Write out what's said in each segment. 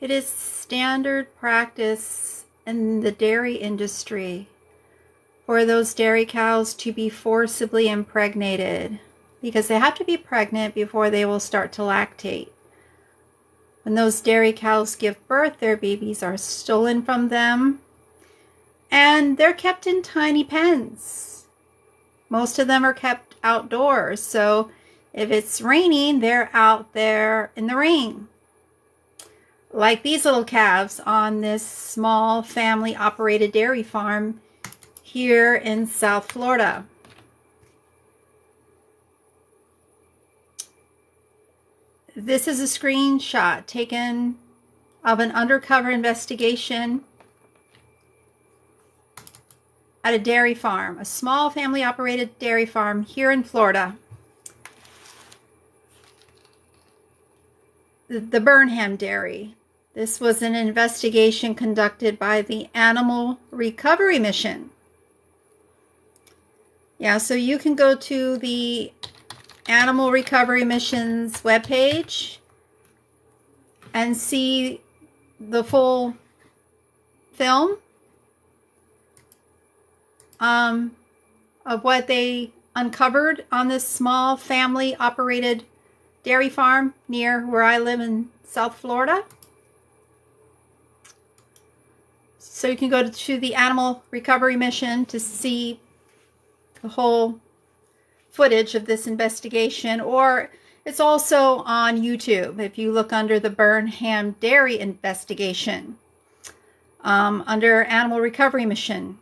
It is standard practice in the dairy industry for those dairy cows to be forcibly impregnated because they have to be pregnant before they will start to lactate. When those dairy cows give birth, their babies are stolen from them and they're kept in tiny pens. Most of them are kept outdoors, so if it's raining, they're out there in the rain. Like these little calves on this small family operated dairy farm here in South Florida. This is a screenshot taken of an undercover investigation at a dairy farm, a small family operated dairy farm here in Florida. The Burnham Dairy. This was an investigation conducted by the Animal Recovery Mission. Yeah, so you can go to the Animal Recovery Mission's webpage and see the full film of what they uncovered on this small family operated dairy farm near where I live in South Florida. So you can go to the Animal Recovery Mission to see the whole footage of this investigation, or it's also on YouTube if you look under the Burnham Dairy investigation under Animal Recovery Mission.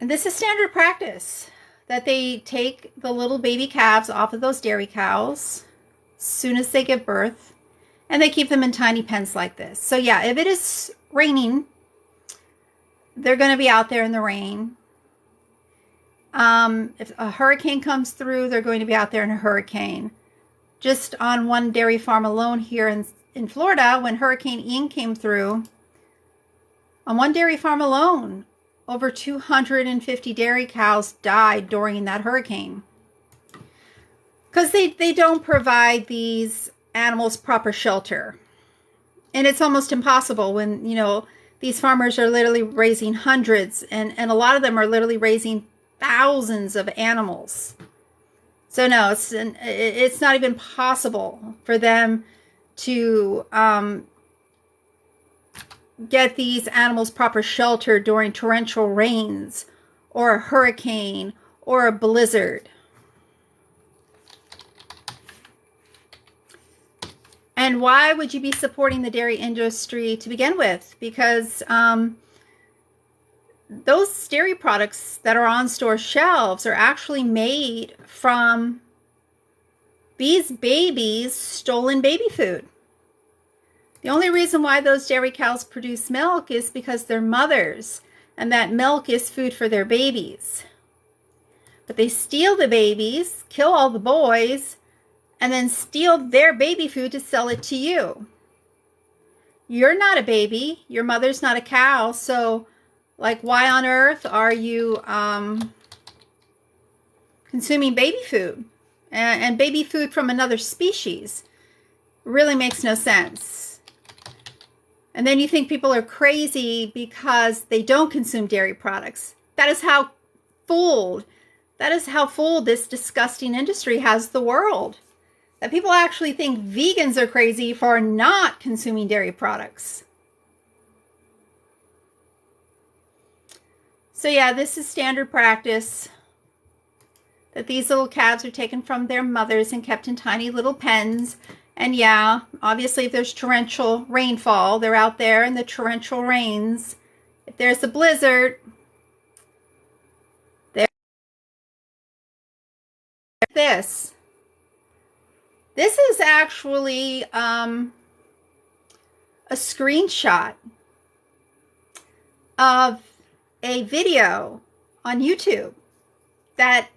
And this is standard practice, that they take the little baby calves off of those dairy cows as soon as they give birth, and they keep them in tiny pens like this. So yeah, if it is raining, they're going to be out there in the rain. If a hurricane comes through, they're going to be out there in a hurricane. Just on one dairy farm alone here in Florida, when Hurricane Ian came through, on one dairy farm alone, over 250 dairy cows died during that hurricane. Because they don't provide these animals proper shelter. And it's almost impossible when, you know, these farmers are literally raising hundreds, and a lot of them are literally raising thousands of animals. So no, it's not even possible for them to get these animals proper shelter during torrential rains or a hurricane or a blizzard. And why would you be supporting the dairy industry to begin with? Because those dairy products that are on store shelves are actually made from these babies' stolen baby food. The only reason why those dairy cows produce milk is because they're mothers, and that milk is food for their babies. But they steal the babies, kill all the boys, and then steal their baby food to sell it to you. You're not a baby. Your mother's not a cow. So, like, why on earth are you consuming baby food? And baby food from another species really makes no sense. And then you think people are crazy because they don't consume dairy products. That is how fooled this disgusting industry has the world. That people actually think vegans are crazy for not consuming dairy products. So yeah, this is standard practice, that these little calves are taken from their mothers and kept in tiny little pens. And yeah, obviously if there's torrential rainfall, they're out there in the torrential rains. If there's a blizzard, they're this. This is actually a screenshot of a video on YouTube that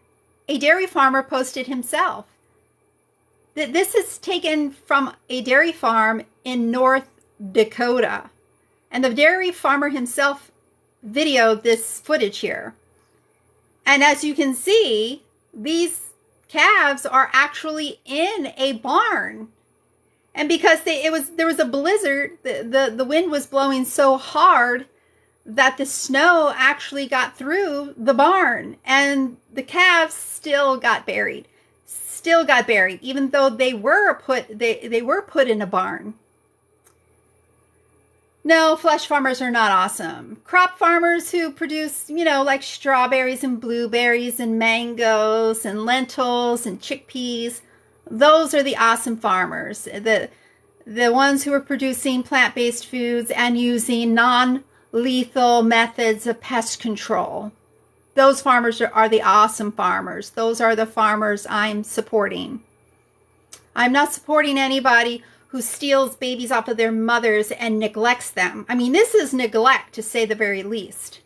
a dairy farmer posted himself. This is taken from a dairy farm in North Dakota. And the dairy farmer himself videoed this footage here. And as you can see, these calves are actually in a barn. And because there was a blizzard, the wind was blowing so hard that the snow actually got through the barn, and the calves still got buried. Still got buried, even though they were put in a barn. No, flesh farmers are not awesome. Crop farmers who produce, like strawberries and blueberries and mangoes and lentils and chickpeas, those are the awesome farmers. The ones who are producing plant-based foods and using non-lethal methods of pest control. Those farmers are the awesome farmers. Those are the farmers I'm supporting. I'm not supporting anybody who steals babies off of their mothers and neglects them. I mean, this is neglect, to say the very least.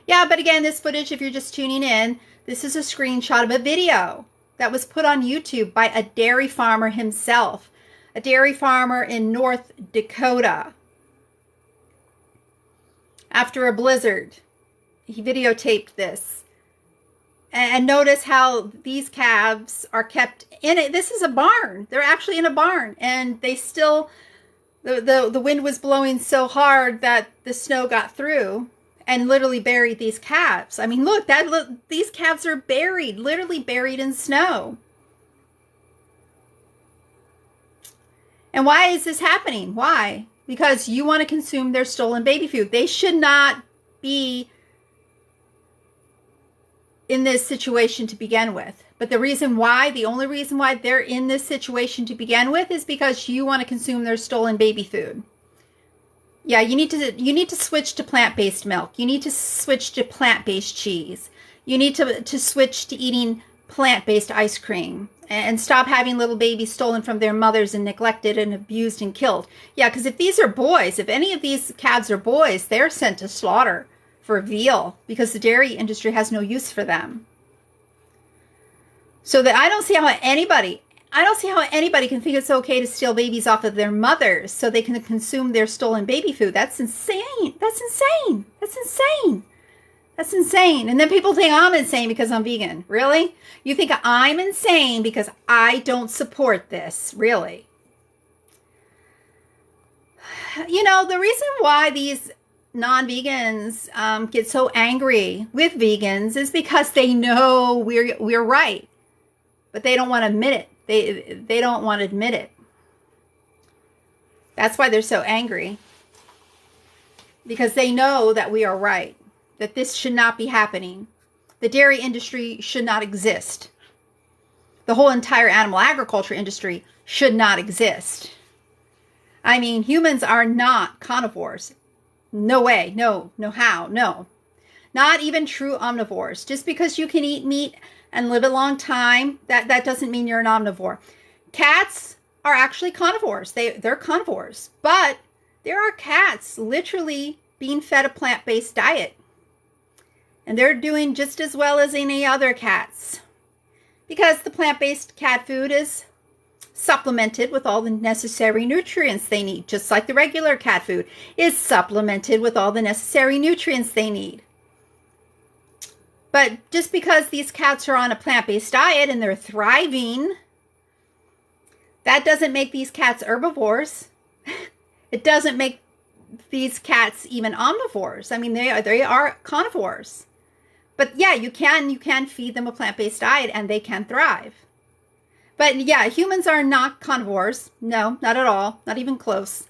Yeah, but again, this footage, if you're just tuning in, this is a screenshot of a video that was put on YouTube by a dairy farmer himself, a dairy farmer in North Dakota. After a blizzard, he videotaped this. And notice how these calves are kept in it. This is a barn. They're actually in a barn. And they still, the wind was blowing so hard that the snow got through and literally buried these calves. I mean, look, these calves are buried, literally buried in snow. And why is this happening? Why? Because you want to consume their stolen baby food. They should not be in this situation to begin with. But the only reason why they're in this situation to begin with is because you want to consume their stolen baby food. Yeah, you need to switch to plant-based milk. You need to switch to plant-based cheese. You need to switch to eating plant-based ice cream and stop having little babies stolen from their mothers and neglected and abused and killed. Yeah, because if these are boys, if any of these calves are boys, they're sent to slaughter for veal because the dairy industry has no use for them. So that I don't see how anybody can think it's okay to steal babies off of their mothers so they can consume their stolen baby food. That's insane. That's insane. And then people think I'm insane because I'm vegan. Really? You think I'm insane because I don't support this? Really? The reason why these non-vegans get so angry with vegans is because they know we're right, but they don't want to admit it. They don't want to admit it. That's why they're so angry, because they know that we are right, that this should not be happening. The dairy industry should not exist. The whole entire animal agriculture industry should not exist. I mean, humans are not carnivores. No way. No how. No. Not even true omnivores. Just because you can eat meat and live a long time, that doesn't mean you're an omnivore. Cats are actually carnivores. They're carnivores. But there are cats literally being fed a plant-based diet. And they're doing just as well as any other cats. Because the plant-based cat food is supplemented with all the necessary nutrients they need, just like the regular cat food is supplemented with all the necessary nutrients they need. But just because these cats are on a plant-based diet and they're thriving, that doesn't make these cats herbivores. It doesn't make these cats even omnivores. I mean, they are carnivores. But yeah, you can feed them a plant-based diet and they can thrive. But yeah, humans are not carnivores. No, not at all. Not even close.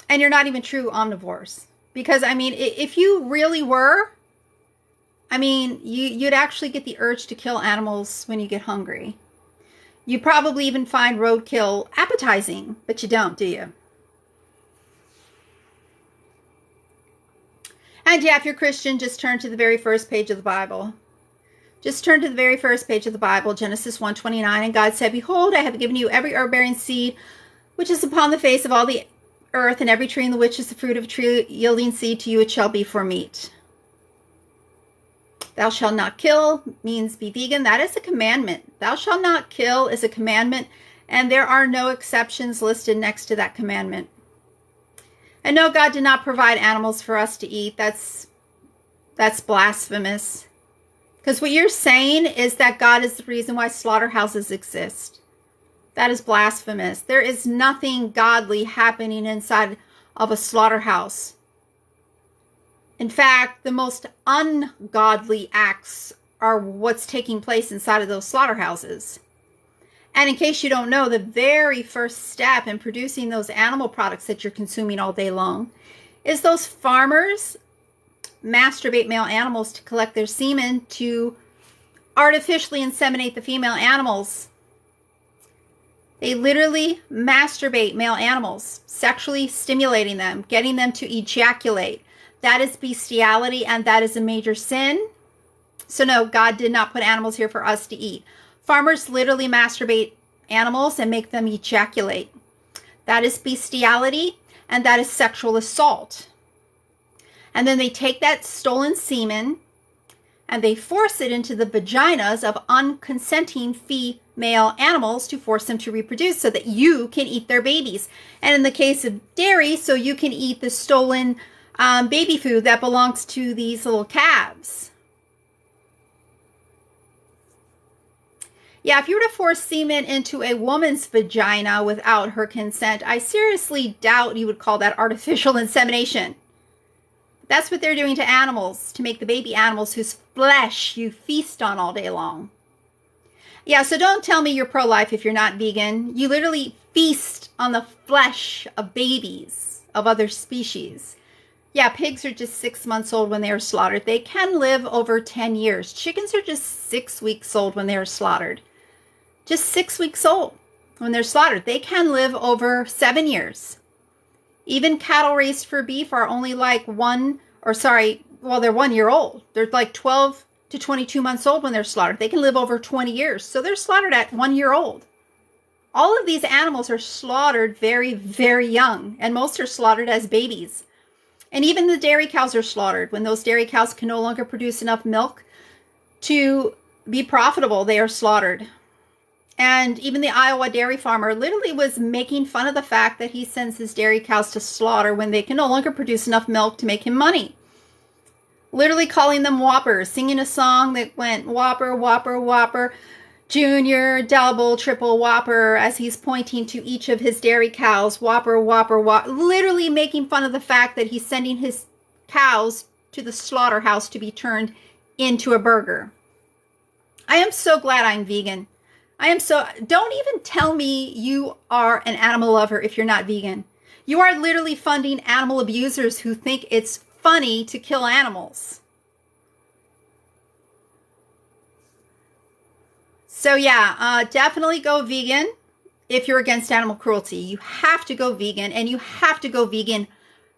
And you're not even true omnivores. Because, I mean, if you really were, I mean, you'd actually get the urge to kill animals when you get hungry. You probably even find roadkill appetizing, but you don't, do you? And yeah, if you're Christian, just turn to the very first page of the Bible. Just turn to the very first page of the Bible, Genesis 1:29, and God said, "Behold, I have given you every herb-bearing seed which is upon the face of all the earth, and every tree in the which is the fruit of a tree yielding seed, to you it shall be for meat." Thou shalt not kill means be vegan. That is a commandment. Thou shalt not kill is a commandment, and there are no exceptions listed next to that commandment. And no, God did not provide animals for us to eat. That's blasphemous. Because what you're saying is that God is the reason why slaughterhouses exist. That is blasphemous. There is nothing godly happening inside of a slaughterhouse. In fact, the most ungodly acts are what's taking place inside of those slaughterhouses. And in case you don't know, the very first step in producing those animal products that you're consuming all day long is those farmers masturbate male animals to collect their semen to artificially inseminate the female animals. They literally masturbate male animals, sexually stimulating them, getting them to ejaculate. That is bestiality, and that is a major sin. So no, God did not put animals here for us to eat. Farmers literally masturbate animals and make them ejaculate. That is bestiality, and that is sexual assault. And then they take that stolen semen and they force it into the vaginas of unconsenting female animals to force them to reproduce so that you can eat their babies. And in the case of dairy, so you can eat the stolen baby food that belongs to these little calves. Yeah, if you were to force semen into a woman's vagina without her consent, I seriously doubt you would call that artificial insemination. That's what they're doing to animals, to make the baby animals whose flesh you feast on all day long. Yeah, so don't tell me you're pro-life if you're not vegan. You literally feast on the flesh of babies of other species. Yeah, pigs are just 6 months old when they are slaughtered. They can live over 10 years. Chickens are just 6 weeks old when they are slaughtered. Just 6 weeks old when they're slaughtered. They can live over 7 years. Even cattle raised for beef are only like they're 1 year old. They're like 12 to 22 months old when they're slaughtered. They can live over 20 years. So they're slaughtered at 1 year old. All of these animals are slaughtered very, very young, and most are slaughtered as babies. And even the dairy cows are slaughtered. When those dairy cows can no longer produce enough milk to be profitable, they are slaughtered. And even the Iowa dairy farmer literally was making fun of the fact that he sends his dairy cows to slaughter when they can no longer produce enough milk to make him money. Literally calling them whoppers, singing a song that went whopper, whopper, whopper, junior, double, triple whopper, as he's pointing to each of his dairy cows, whopper, whopper, whopper, literally making fun of the fact that he's sending his cows to the slaughterhouse to be turned into a burger. I am so glad I'm vegan. Don't even tell me you are an animal lover if you're not vegan. You are literally funding animal abusers who think it's funny to kill animals. So yeah, definitely go vegan if you're against animal cruelty. You have to go vegan, and you have to go vegan.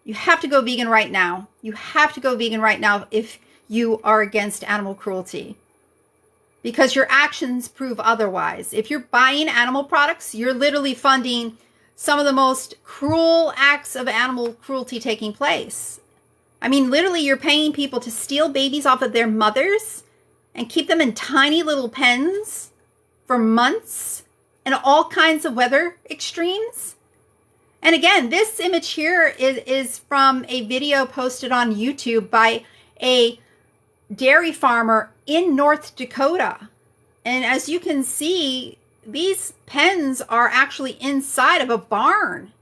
You have to go vegan right now. You have to go vegan right now if you are against animal cruelty. Because your actions prove otherwise. If you're buying animal products, you're literally funding some of the most cruel acts of animal cruelty taking place. I mean, literally, you're paying people to steal babies off of their mothers and keep them in tiny little pens for months in all kinds of weather extremes. And again, this image here is from a video posted on YouTube by a dairy farmer in North Dakota. And as you can see, these pens are actually inside of a barn.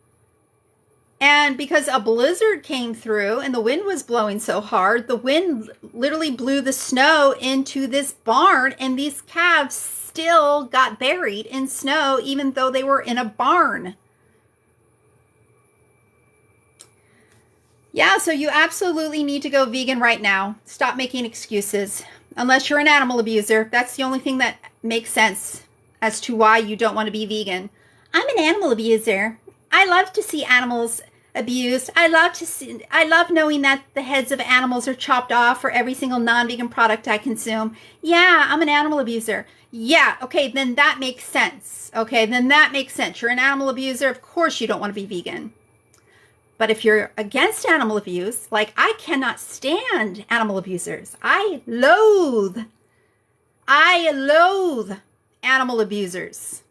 And because a blizzard came through and the wind was blowing so hard, the wind literally blew the snow into this barn, and these calves still got buried in snow even though they were in a barn. Yeah, so you absolutely need to go vegan right now. Stop making excuses. Unless you're an animal abuser. That's the only thing that makes sense as to why you don't want to be vegan. I'm an animal abuser. I love to see animals abused. I love knowing that the heads of animals are chopped off for every single non-vegan product I consume. Yeah, I'm an animal abuser. Yeah, okay, then that makes sense. Okay, then that makes sense. You're an animal abuser. Of course you don't want to be vegan. But if you're against animal abuse, like I cannot stand animal abusers. I loathe animal abusers.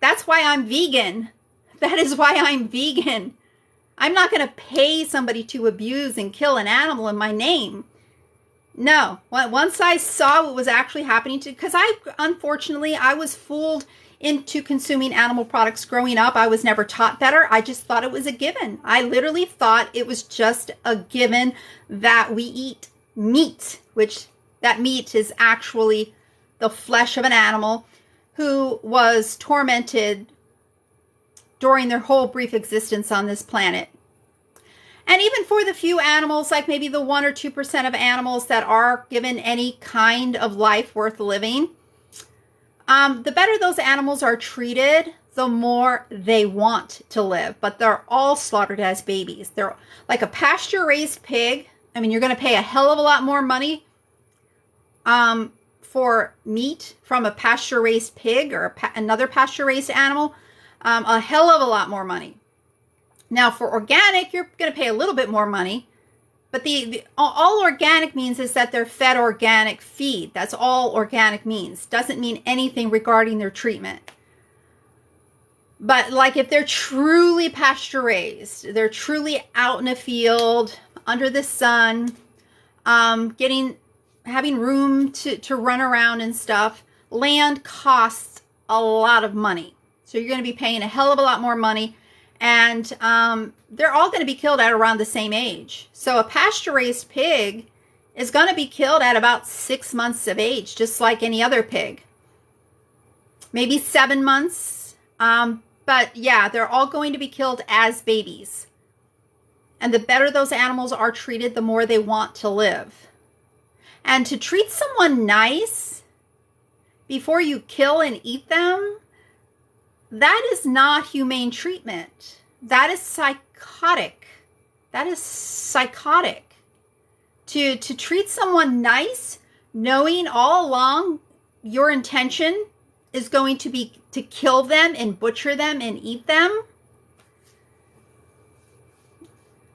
That's why I'm vegan. That is why I'm vegan. I'm not going to pay somebody to abuse and kill an animal in my name. No. Once I saw what was actually happening to, because unfortunately, I was fooled into consuming animal products growing up. I was never taught better. I just thought it was a given. I literally thought it was just a given that we eat meat, which that meat is actually the flesh of an animal who was tormented during their whole brief existence on this planet. And even for the few animals, like maybe the 1 or 2% of animals that are given any kind of life worth living, the better those animals are treated, the more they want to live. But they're all slaughtered as babies. They're like a pasture-raised pig. I mean, you're going to pay a hell of a lot more money for meat from a pasture-raised pig or another pasture-raised animal. A hell of a lot more money. Now, for organic, you're going to pay a little bit more money. But all organic means is that they're fed organic feed. That's all organic means. Doesn't mean anything regarding their treatment. But like if they're truly pasture raised, they're truly out in a field, under the sun, having room to run around and stuff, land costs a lot of money. So you're going to be paying a hell of a lot more money. And they're all going to be killed at around the same age. So a pasture-raised pig is going to be killed at about 6 months of age, just like any other pig. Maybe 7 months. But yeah, they're all going to be killed as babies. And the better those animals are treated, the more they want to live. And to treat someone nice before you kill and eat them, that is not humane treatment. That is psychotic. That is psychotic. To treat someone nice, knowing all along your intention is going to be to kill them and butcher them and eat them.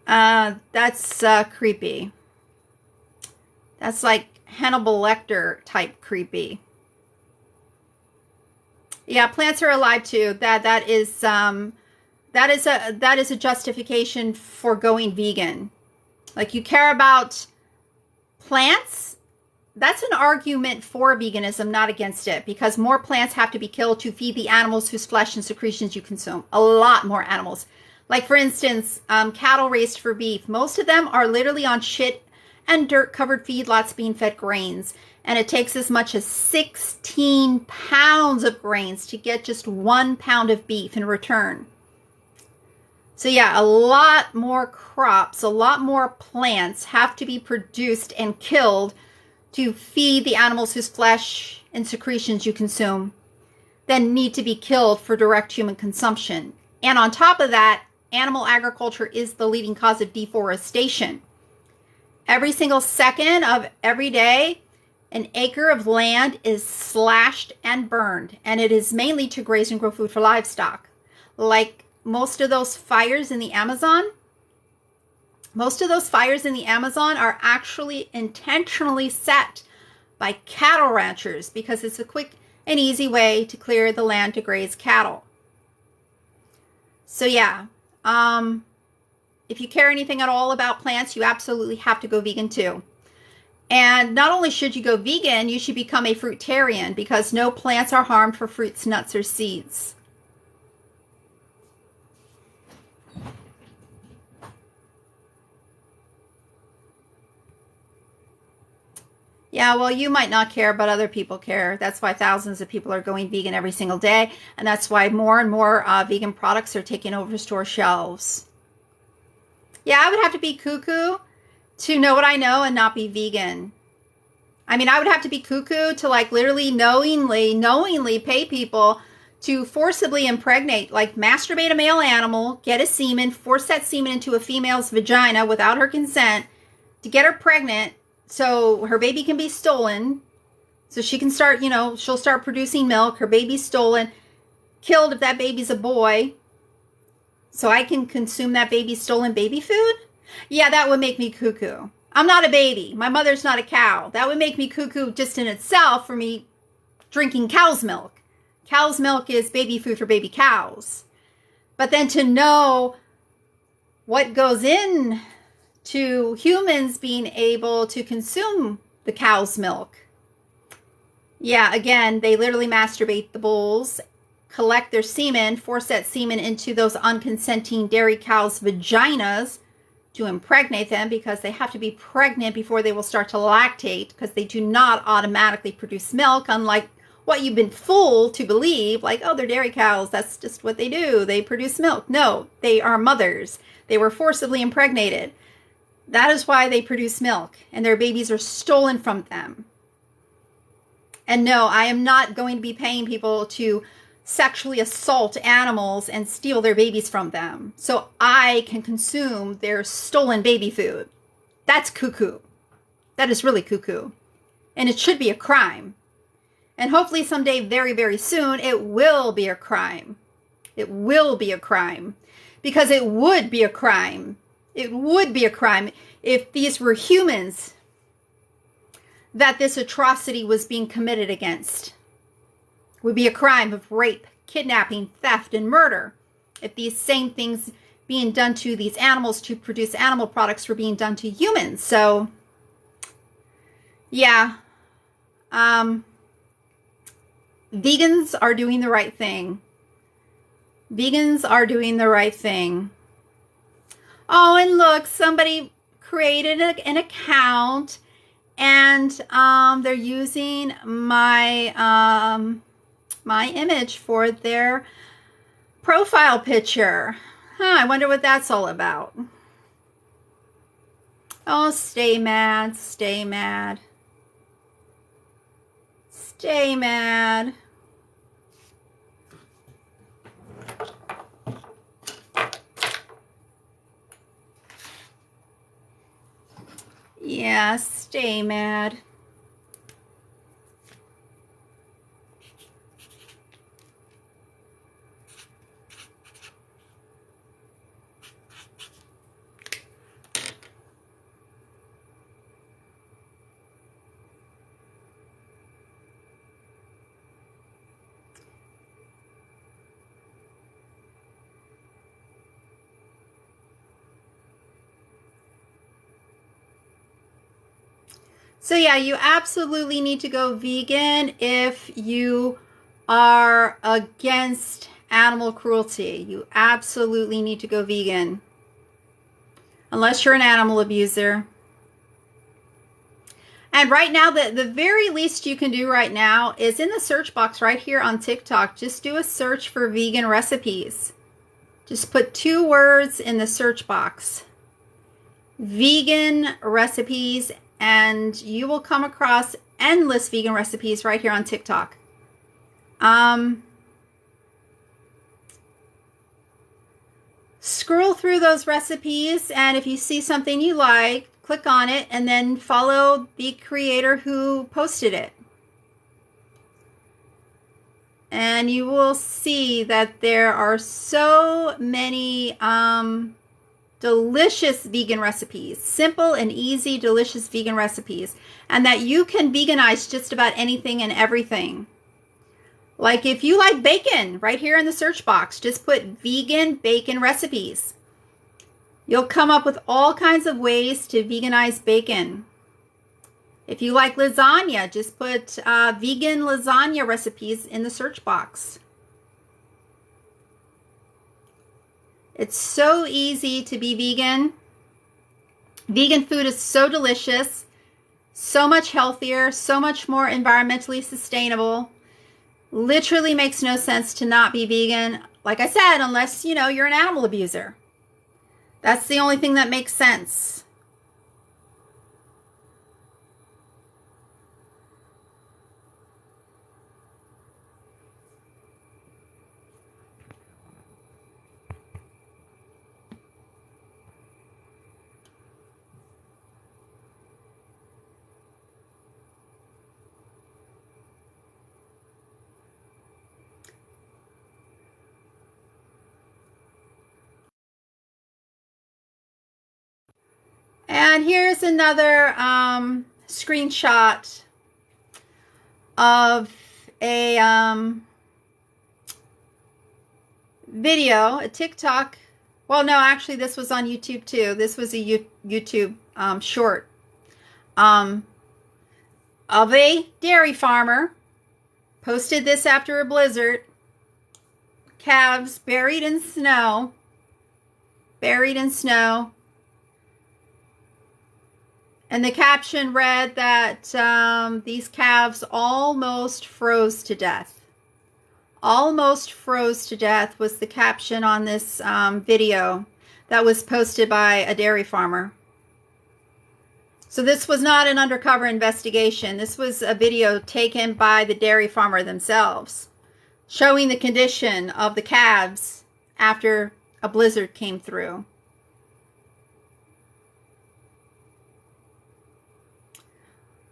That's creepy. That's like Hannibal Lecter type creepy. Yeah, plants are alive too. That is a justification for going vegan. Like you care about plants, that's an argument for veganism, not against it, because more plants have to be killed to feed the animals whose flesh and secretions you consume. A lot more animals. Like for instance, cattle raised for beef. Most of them are literally on shit and dirt covered feedlots being fed grains. And it takes as much as 16 pounds of grains to get just 1 pound of beef in return. So yeah, a lot more crops, a lot more plants have to be produced and killed to feed the animals whose flesh and secretions you consume than need to be killed for direct human consumption. And on top of that, animal agriculture is the leading cause of deforestation. Every single second of every day, an acre of land is slashed and burned, and it is mainly to graze and grow food for livestock. Like most of those fires in the Amazon, are actually intentionally set by cattle ranchers because it's a quick and easy way to clear the land to graze cattle. So yeah, if you care anything at all about plants, you absolutely have to go vegan too. And not only should you go vegan, you should become a fruitarian because no plants are harmed for fruits, nuts, or seeds. Yeah, well, you might not care, but other people care. That's why thousands of people are going vegan every single day. And that's why more and more vegan products are taking over store shelves. Yeah, I would have to be cuckoo to know what I know and not be vegan. I mean, I would have to be cuckoo to like literally knowingly pay people to forcibly impregnate, like masturbate a male animal, get a semen, force that semen into a female's vagina without her consent to get her pregnant so her baby can be stolen. So she can start, she'll start producing milk. Her baby's stolen, killed if that baby's a boy. So I can consume that baby's stolen baby food? Yeah, that would make me cuckoo. I'm not a baby. My mother's not a cow. That would make me cuckoo just in itself for me drinking cow's milk. Cow's milk is baby food for baby cows. But then to know what goes in to humans being able to consume the cow's milk. Yeah, again, they literally masturbate the bulls, collect their semen, force that semen into those unconsenting dairy cows' vaginas to impregnate them, because they have to be pregnant before they will start to lactate, because they do not automatically produce milk, unlike what you've been fooled to believe, like, oh, they're dairy cows, that's just what they do, they produce milk. No, they are mothers. They were forcibly impregnated. That is why they produce milk, and their babies are stolen from them. And no, I am not going to be paying people to sexually assault animals and steal their babies from them so I can consume their stolen baby food. That's cuckoo. That is really cuckoo. And it should be a crime. And hopefully someday, very, very soon, it will be a crime. It will be a crime. Because it would be a crime. It would be a crime if these were humans that this atrocity was being committed against. It would be a crime of rape, kidnapping, theft, and murder if these same things being done to these animals to produce animal products were being done to humans. So, yeah. Vegans are doing the right thing. Vegans are doing the right thing. Oh, and look, somebody created an account, and they're using my my image for their profile picture. I wonder what that's all about. Oh, stay mad, stay mad. Stay mad. Yeah, stay mad. So yeah, you absolutely need to go vegan if you are against animal cruelty. You absolutely need to go vegan. Unless you're an animal abuser. And right now, the very least you can do right now is in the search box right here on TikTok. Just do a search for vegan recipes. Just put 2 words in the search box. Vegan recipes, and you will come across endless vegan recipes right here on TikTok. Scroll through those recipes, and if you see something you like, click on it and then follow the creator who posted it. And you will see that there are so many delicious vegan recipes, simple and easy, delicious vegan recipes, and that you can veganize just about anything and everything. Like if you like bacon, right here in the search box, just put vegan bacon recipes. You'll come up with all kinds of ways to veganize bacon. If you like lasagna, just put vegan lasagna recipes in the search box. It's so easy to be vegan. Vegan food is so delicious, so much healthier, so much more environmentally sustainable. Literally makes no sense to not be vegan. Like I said, unless, you know, you're an animal abuser. That's the only thing that makes sense. And here's another screenshot of a video, a TikTok. Well, no, actually, this was on YouTube too. This was a YouTube short. of a dairy farmer. Posted this after a blizzard. Calves buried in snow. Buried in snow. And the caption read that these calves almost froze to death. Almost froze to death was the caption on this video that was posted by a dairy farmer. So this was not an undercover investigation. This was a video taken by the dairy farmer themselves, showing the condition of the calves after a blizzard came through.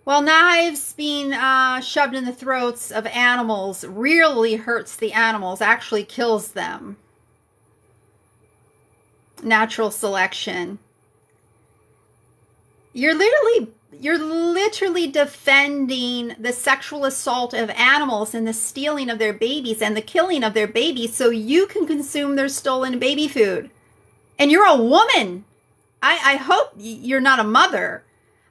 Well, knives being shoved in the throats of animals really hurts the animals, actually kills them. Natural selection. You're literally defending the sexual assault of animals and the stealing of their babies and the killing of their babies so you can consume their stolen baby food. And you're a woman. I hope you're not a mother.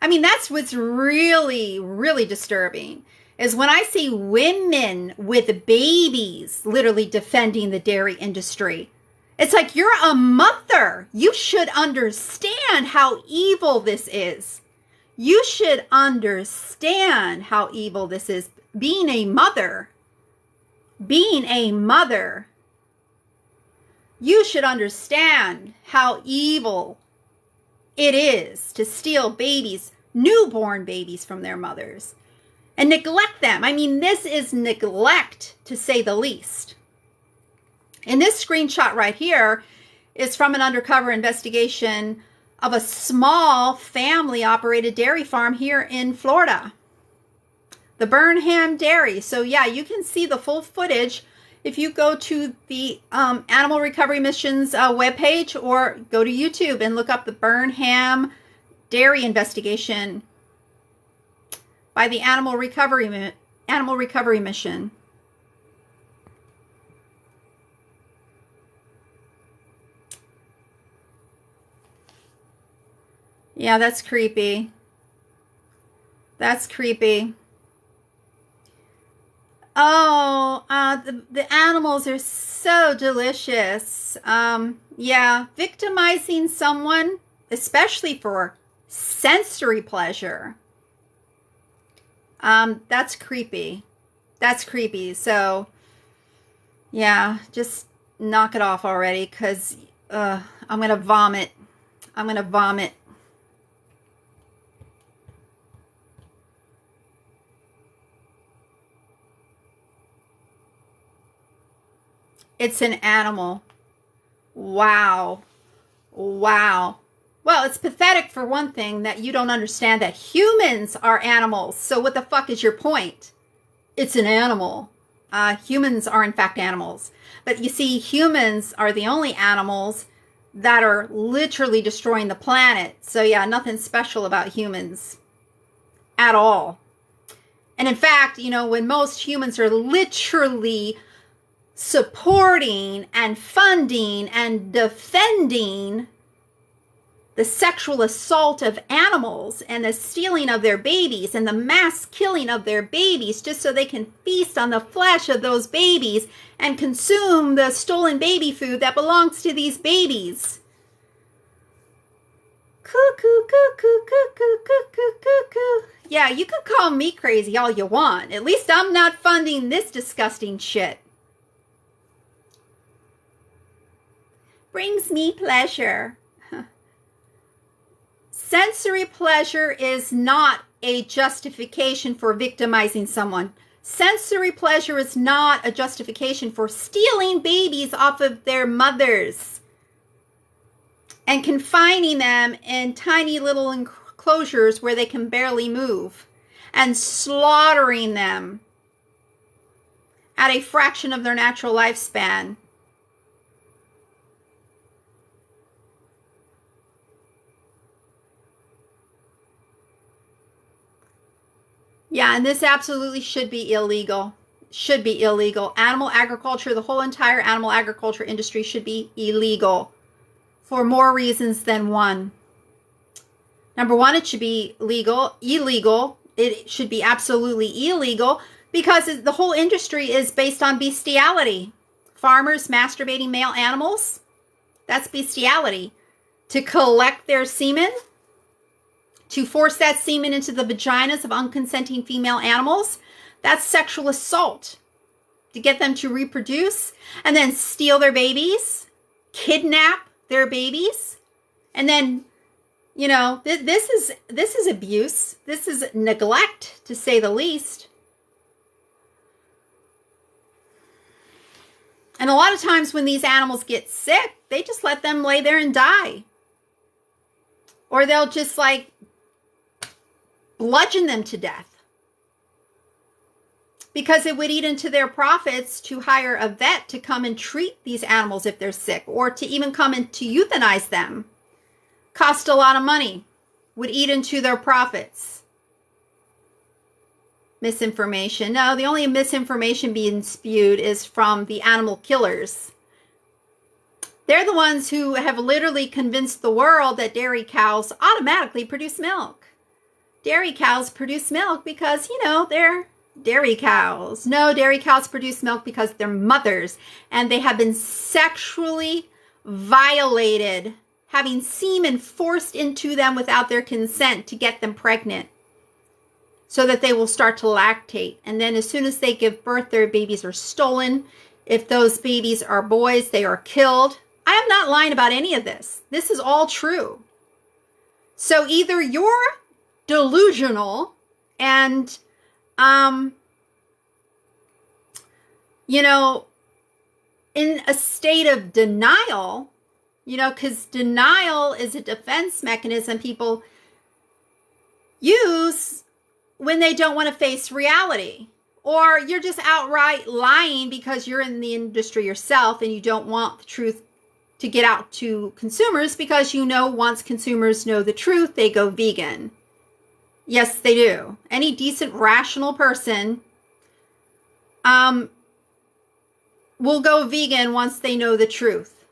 I mean, that's what's really, really disturbing, is when I see women with babies literally defending the dairy industry. It's like, you're a mother. You should understand how evil this is. You should understand how evil this is. Being a mother. Being a mother. You should understand how evil it is to steal babies, newborn babies, from their mothers and neglect them. I mean, this is neglect, to say the least. And this screenshot right here is from an undercover investigation of a small family-operated dairy farm here in Florida, the Burnham Dairy. So yeah, you can see the full footage if you go to the Animal Recovery Mission's webpage, or go to YouTube and look up the Burnham Dairy investigation by the Animal Recovery Mission. Yeah, that's creepy. That's creepy. Oh, the animals are so delicious. Yeah, victimizing someone, especially for sensory pleasure, that's creepy. That's creepy. So, yeah, just knock it off already, because I'm going to vomit. I'm going to vomit. It's an animal. Wow. Wow. Well, it's pathetic, for one thing, that you don't understand that humans are animals. So what the fuck is your point? It's an animal. Humans are, in fact, animals. But you see, humans are the only animals that are literally destroying the planet. So yeah, nothing special about humans at all. And in fact, you know, when most humans are literally supporting and funding and defending the sexual assault of animals and the stealing of their babies and the mass killing of their babies just so they can feast on the flesh of those babies and consume the stolen baby food that belongs to these babies. Cuckoo, cuckoo, cuckoo, cuckoo, cuckoo. Yeah, you could call me crazy all you want. At least I'm not funding this disgusting shit. Brings me pleasure. Sensory pleasure is not a justification for victimizing someone. Sensory pleasure is not a justification for stealing babies off of their mothers and confining them in tiny little enclosures where they can barely move and slaughtering them at a fraction of their natural lifespan. Yeah, and this absolutely should be illegal. Should be illegal. Animal agriculture, the whole entire animal agriculture industry should be illegal for more reasons than one. Number one, it should be illegal it should be absolutely illegal because the whole industry is based on bestiality. Farmers masturbating male animals, that's bestiality. To collect their semen, to force that semen into the vaginas of unconsenting female animals, that's sexual assault. To get them to reproduce and then steal their babies, kidnap their babies, and then, you know, this is abuse. This is neglect, to say the least. And a lot of times when these animals get sick, they just let them lay there and die. Or they'll just like bludgeon them to death. Because it would eat into their profits to hire a vet to come and treat these animals if they're sick, or to even come and to euthanize them. Cost a lot of money. Would eat into their profits. Misinformation. No, the only misinformation being spewed is from the animal killers. They're the ones who have literally convinced the world that dairy cows automatically produce milk. Dairy cows produce milk because, you know, they're dairy cows. No, dairy cows produce milk because they're mothers and they have been sexually violated, having semen forced into them without their consent to get them pregnant, so that they will start to lactate. And then as soon as they give birth, their babies are stolen. If those babies are boys, they are killed. I am not lying about any of this. This is all true. So either you're delusional and, you know, in a state of denial, you know, because denial is a defense mechanism people use when they don't want to face reality. Or you're just outright lying because you're in the industry yourself and you don't want the truth to get out to consumers because you know once consumers know the truth, they go vegan. Yes, they do. Any decent, rational person will go vegan once they know the truth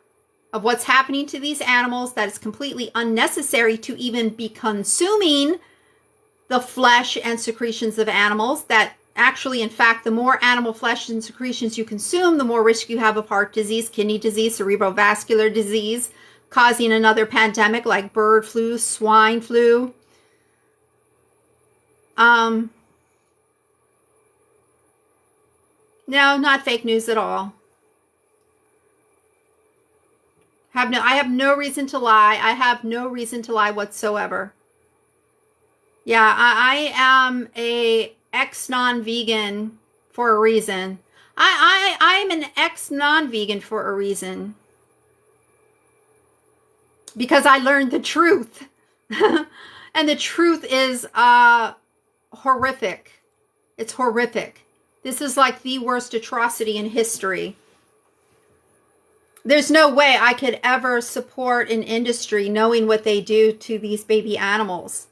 of what's happening to these animals, that is completely unnecessary to even be consuming the flesh and secretions of animals. That actually, in fact, the more animal flesh and secretions you consume, the more risk you have of heart disease, kidney disease, cerebrovascular disease, causing another pandemic like bird flu, swine flu. No, not fake news at all. I have no reason to lie. I have no reason to lie whatsoever. Yeah, I am a ex-non-vegan for a reason. I'm an ex-non-vegan for a reason. Because I learned the truth. And the truth is horrific. It's horrific. This is like the worst atrocity in history. There's no way I could ever support an industry knowing what they do to these baby animals.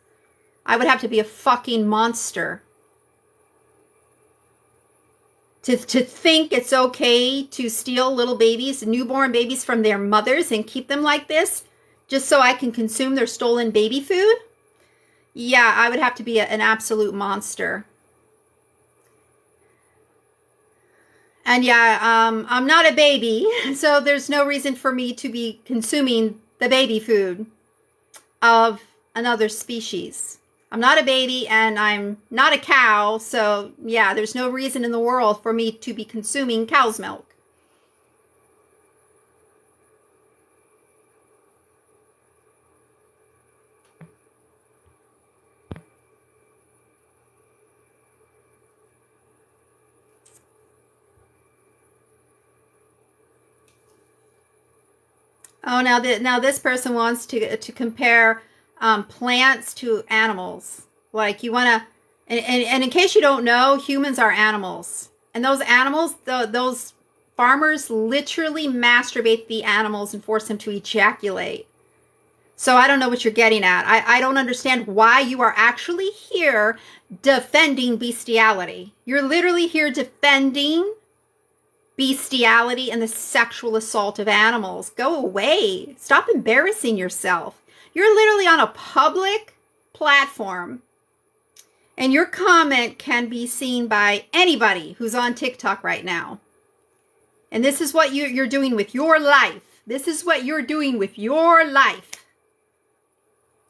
I would have to be a fucking monster. To think it's okay to steal little babies, newborn babies from their mothers and keep them like this just so I can consume their stolen baby food? Yeah, I would have to be an absolute monster. And yeah, I'm not a baby, so there's no reason for me to be consuming the baby food of another species. I'm not a baby and I'm not a cow, so yeah, there's no reason in the world for me to be consuming cow's milk. Oh, now this person wants to compare plants to animals. Like you want to, and in case you don't know, humans are animals. And those animals, those farmers literally masturbate the animals and force them to ejaculate. So I don't know what you're getting at. I don't understand why you are actually here defending bestiality. You're literally here defending bestiality and the sexual assault of animals. Go away. Stop embarrassing yourself. You're literally on a public platform And your comment can be seen by anybody who's on TikTok right now. And this is what you're doing with your life. This is what you're doing with your life.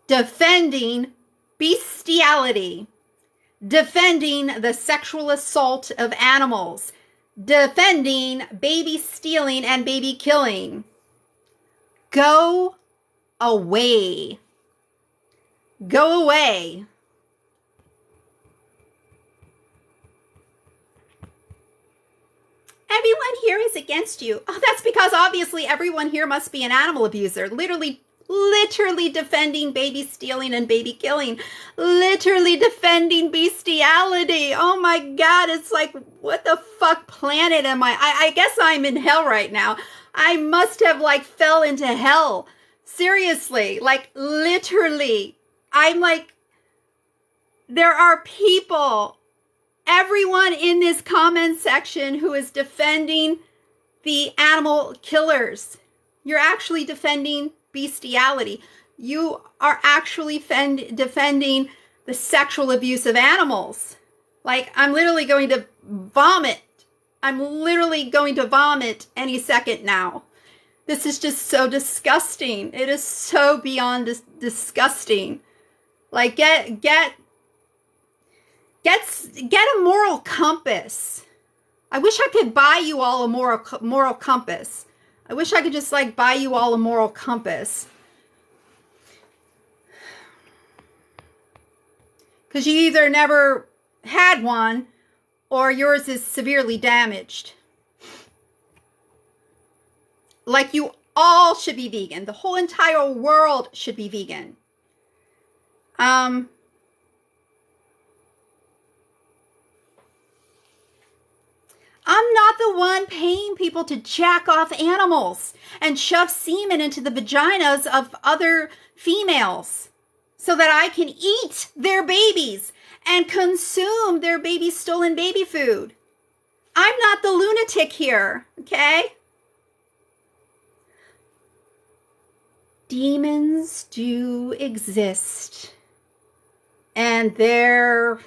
Defending bestiality. Defending the sexual assault of animals. Defending baby stealing and baby killing. Go away. Go away. Everyone here is against you. Oh, that's because obviously everyone here must be an animal abuser. Literally defending baby stealing and baby killing. Literally defending bestiality. Oh my God, it's like, what the fuck planet am I? I guess I'm in hell right now. I must have like fell into hell. Seriously, like literally. I'm like, there are people, everyone in this comment section who is defending the animal killers. You're actually defending bestiality. You are actually defending the sexual abuse of animals. Like, I'm literally going to vomit. I'm literally going to vomit any second now. This is just so disgusting. It is so beyond disgusting. Like, get a moral compass. I wish I could buy you all a moral compass. I wish I could just like buy you all a moral compass. Because you either never had one or yours is severely damaged. Like, you all should be vegan. The whole entire world should be vegan. I'm not the one paying people to jack off animals and shove semen into the vaginas of other females so that I can eat their babies and consume their baby stolen baby food. I'm not the lunatic here, okay? Demons do exist. And they're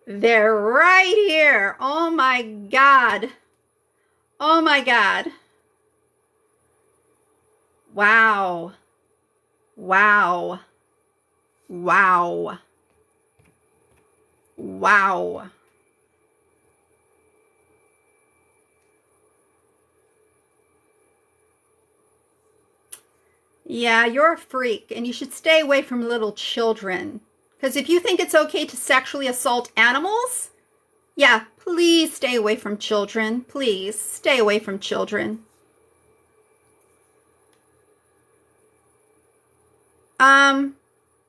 right here. Oh my God. Oh my God. Wow. Wow. Wow. Wow. Yeah, you're a freak, and you should stay away from little children. Because if you think it's okay to sexually assault animals, yeah, please stay away from children. Please stay away from children.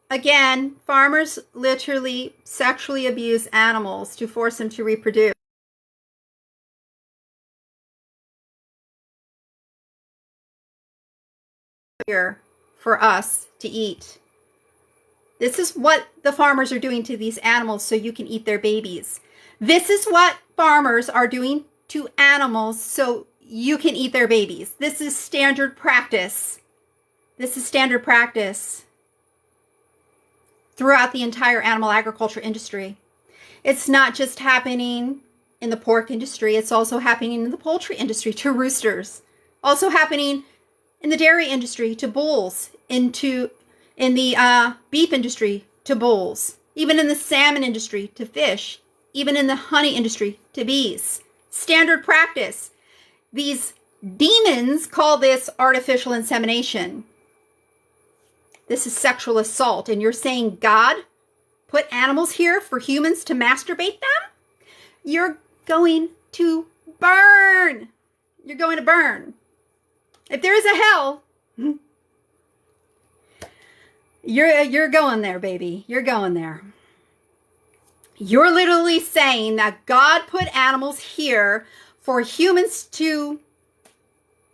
Again, farmers literally sexually abuse animals to force them to reproduce. Here for us to eat. This is what the farmers are doing to these animals so you can eat their babies. This is what farmers are doing to animals so you can eat their babies. This is standard practice. This is standard practice throughout the entire animal agriculture industry. It's not just happening in the pork industry. It's also happening in the poultry industry to roosters. Also happening in the dairy industry to bulls, in the beef industry to bulls, even in the salmon industry to fish, even in the honey industry to bees. Standard practice. These demons call this artificial insemination. This is sexual assault, and you're saying God put animals here for humans to masturbate them? You're going to burn. You're going to burn. If there is a hell, you're going there, baby. You're going there. You're literally saying that God put animals here for humans to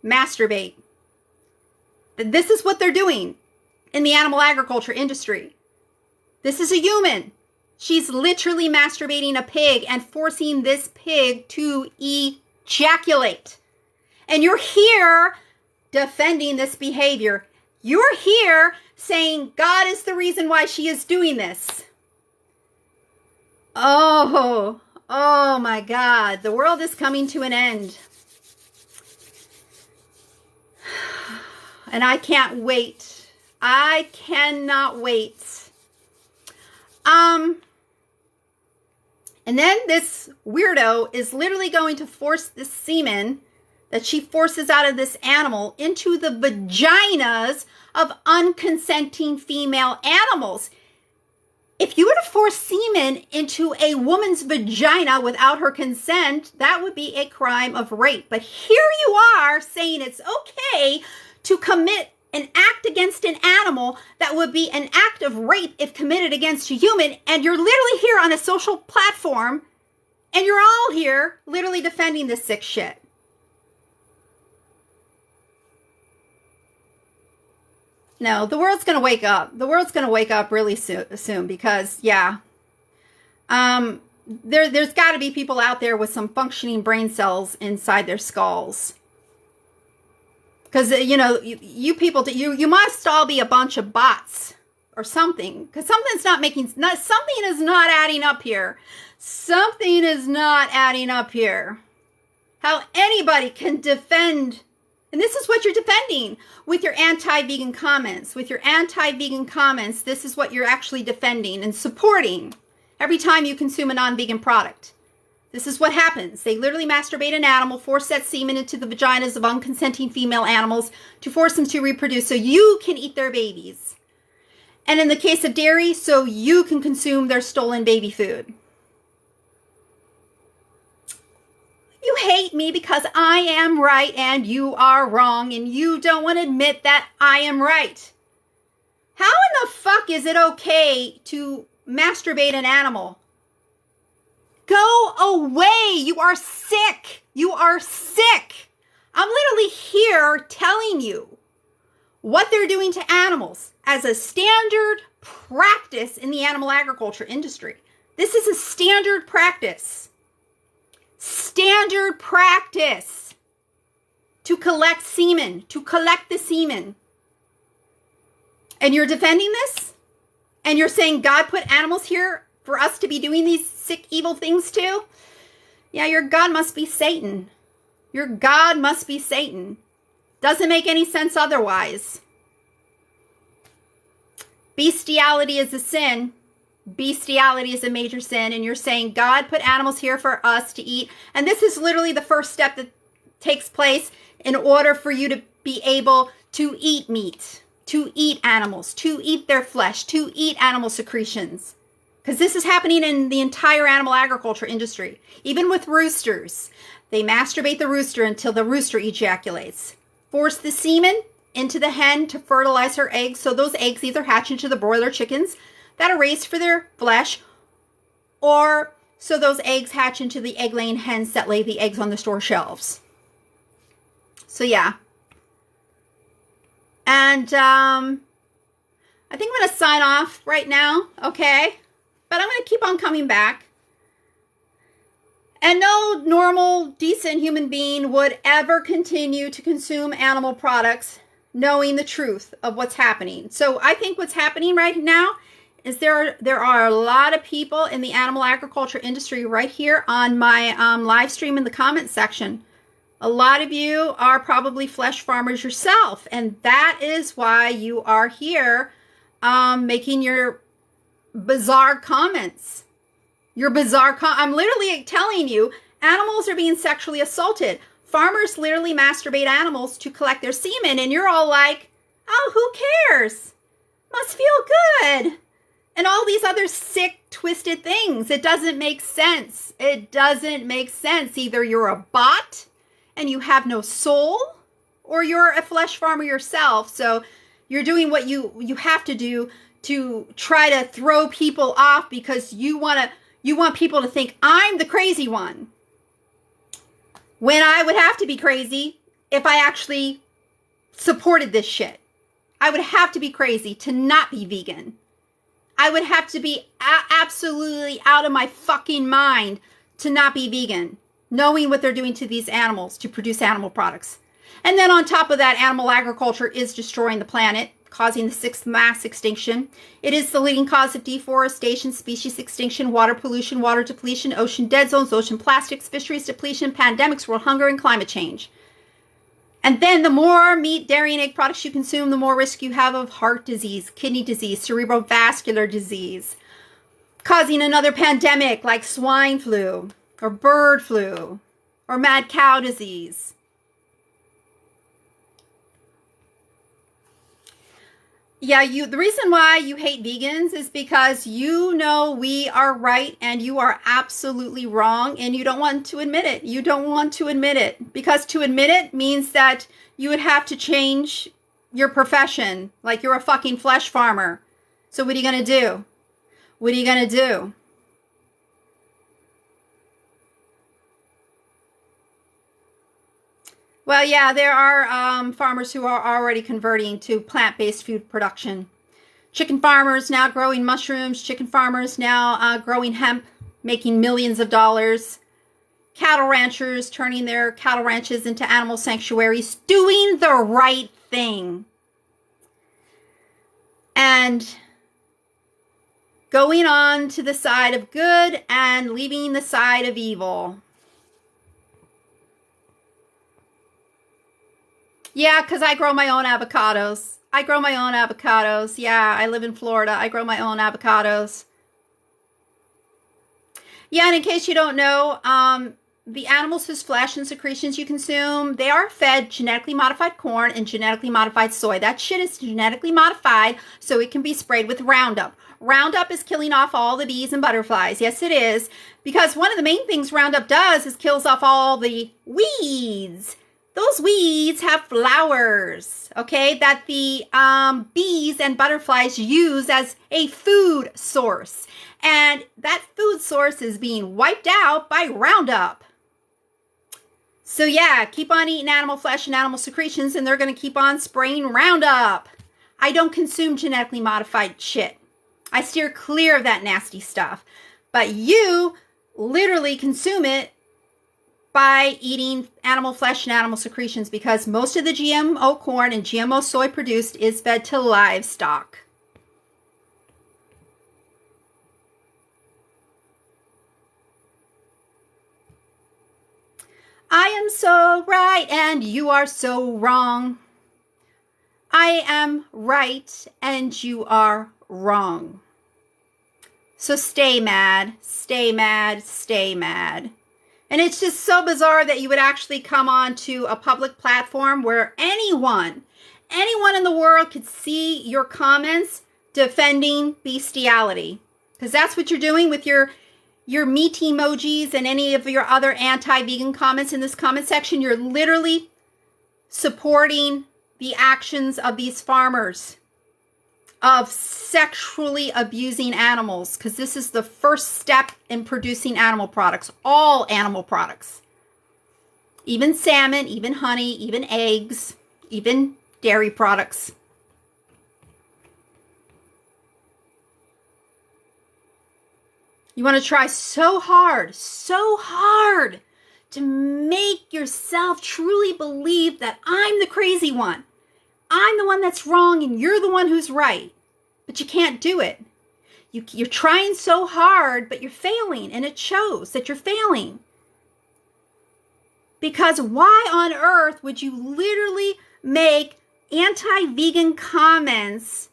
masturbate. This is what they're doing in the animal agriculture industry. This is a human. She's literally masturbating a pig and forcing this pig to ejaculate. And you're here defending this behavior. You're here saying God is the reason why she is doing this. Oh my God. The world is coming to an end. And I can't wait. I cannot wait. And then this weirdo is literally going to force this semen that she forces out of this animal into the vaginas of unconsenting female animals. If you were to force semen into a woman's vagina without her consent, that would be a crime of rape. But here you are saying it's okay to commit an act against an animal that would be an act of rape if committed against a human, and you're literally here on a social platform, and you're all here literally defending this sick shit. No, the world's going to wake up. The world's going to wake up really soon because, yeah, there's got to be people out there with some functioning brain cells inside their skulls. Because, you know, you people, you must all be a bunch of bots or something. Because something is not adding up here. Something is not adding up here. How anybody can defend, and this is what you're defending with your anti-vegan comments. With your anti-vegan comments, this is what you're actually defending and supporting every time you consume a non-vegan product. This is what happens. They literally masturbate an animal, force that semen into the vaginas of unconsenting female animals to force them to reproduce so you can eat their babies. And in the case of dairy, so you can consume their stolen baby food. You hate me because I am right and you are wrong, and you don't want to admit that I am right. How in the fuck is it okay to masturbate an animal? Go away. You are sick. You are sick. I'm literally here telling you what they're doing to animals as a standard practice in the animal agriculture industry. This is a standard practice. Standard practice to collect semen, to collect the semen. And you're defending this? And you're saying God put animals here for us to be doing these sick, evil things too? Yeah, your God must be Satan. Your God must be Satan. Doesn't make any sense otherwise. Bestiality is a sin. Bestiality is a major sin. And you're saying God put animals here for us to eat. And this is literally the first step that takes place in order for you to be able to eat meat, to eat animals, to eat their flesh, to eat animal secretions. Because this is happening in the entire animal agriculture industry. Even with roosters. They masturbate the rooster until the rooster ejaculates. Force the semen into the hen to fertilize her eggs. So those eggs either hatch into the broiler chickens that are raised for their flesh, or so those eggs hatch into the egg-laying hens that lay the eggs on the store shelves. So yeah. And I think I'm going to sign off right now, okay? But I'm going to keep on coming back. And no normal, decent human being would ever continue to consume animal products knowing the truth of what's happening. So I think what's happening right now is there are a lot of people in the animal agriculture industry right here on my live stream in the comment section. A lot of you are probably flesh farmers yourself, and that is why you are here making your bizarre comments. I'm literally telling you, animals are being sexually assaulted. Farmers literally masturbate animals to collect their semen, and you're all like, oh, who cares? Must feel good. And all these other sick, twisted things. It doesn't make sense. It doesn't make sense. Either you're a bot and you have no soul, or you're a flesh farmer yourself. So you're doing what you have to do to try to throw people off because you want people to think I'm the crazy one. When I would have to be crazy if I actually supported this shit. I would have to be crazy to not be vegan. I would have to be absolutely out of my fucking mind to not be vegan, knowing what they're doing to these animals to produce animal products. And then on top of that, animal agriculture is destroying the planet, causing the 6th mass extinction. It is the leading cause of deforestation, species extinction, water pollution, water depletion, ocean dead zones, ocean plastics, fisheries depletion, pandemics, world hunger, and climate change. And then the more meat, dairy, and egg products you consume, the more risk you have of heart disease, kidney disease, cerebrovascular disease, causing another pandemic like swine flu or bird flu or mad cow disease. Yeah, the reason why you hate vegans is because you know we are right and you are absolutely wrong, and you don't want to admit it. You don't want to admit it, because to admit it means that you would have to change your profession, like you're a fucking flesh farmer. So what are you going to do? What are you going to do? Well, yeah, there are farmers who are already converting to plant-based food production. Chicken farmers now growing mushrooms. Chicken farmers now growing hemp, making millions of dollars. Cattle ranchers turning their cattle ranches into animal sanctuaries, doing the right thing. And going on to the side of good and leaving the side of evil. Yeah, because I grow my own avocados. Yeah, I live in Florida. I grow my own avocados. Yeah, and in case you don't know, the animals whose flesh and secretions you consume, they are fed genetically modified corn and genetically modified soy. That shit is genetically modified so it can be sprayed with Roundup. Roundup is killing off all the bees and butterflies. Yes, it is. Because one of the main things Roundup does is kills off all the weeds. Those weeds have flowers, okay, that the bees and butterflies use as a food source. And that food source is being wiped out by Roundup. So yeah, keep on eating animal flesh and animal secretions, and they're going to keep on spraying Roundup. I don't consume genetically modified shit. I steer clear of that nasty stuff. But you literally consume it by eating animal flesh and animal secretions, because most of the GMO corn and GMO soy produced is fed to livestock. I am so right and you are so wrong. I am right and you are wrong. So stay mad, stay mad, stay mad. And it's just so bizarre that you would actually come on to a public platform where anyone in the world could see your comments defending bestiality. Because that's what you're doing with your meat emojis and any of your other anti-vegan comments in this comment section. You're literally supporting the actions of these farmers of sexually abusing animals, because this is the first step in producing animal products, all animal products. Even salmon, even honey, even eggs, even dairy products. You want to try so hard to make yourself truly believe that I'm the crazy one. I'm the one that's wrong and you're the one who's right. But you can't do it. You're trying so hard, but you're failing, and it shows that you're failing. Because why on earth would you literally make anti-vegan comments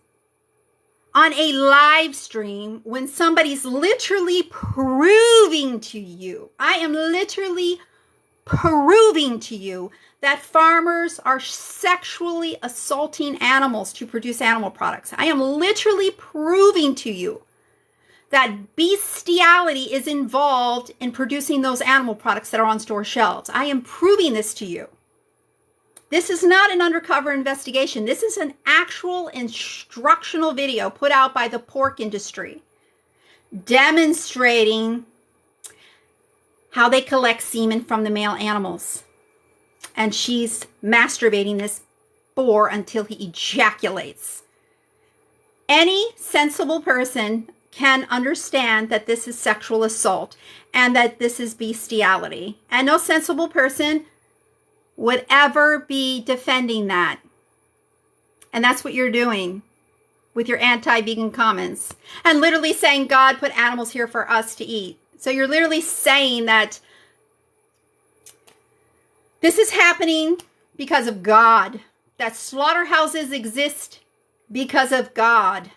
on a live stream when somebody's literally proving to you? I am literally proving to you that farmers are sexually assaulting animals to produce animal products. I am literally proving to you that bestiality is involved in producing those animal products that are on store shelves. I am proving this to you. This is not an undercover investigation. This is an actual instructional video put out by the pork industry demonstrating how they collect semen from the male animals. And she's masturbating this boar until he ejaculates. Any sensible person can understand that this is sexual assault and that this is bestiality. And no sensible person would ever be defending that. And that's what you're doing with your anti-vegan comments. And literally saying God put animals here for us to eat. So you're literally saying that this is happening because of God. That slaughterhouses exist because of God.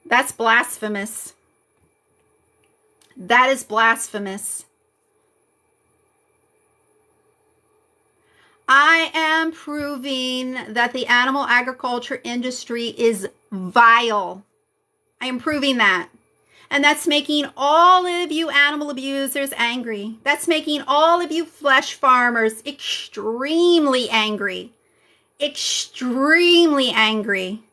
That's blasphemous. That is blasphemous. I am proving that the animal agriculture industry is vile. I am proving that. And that's making all of you animal abusers angry. That's making all of you flesh farmers extremely angry. Extremely angry.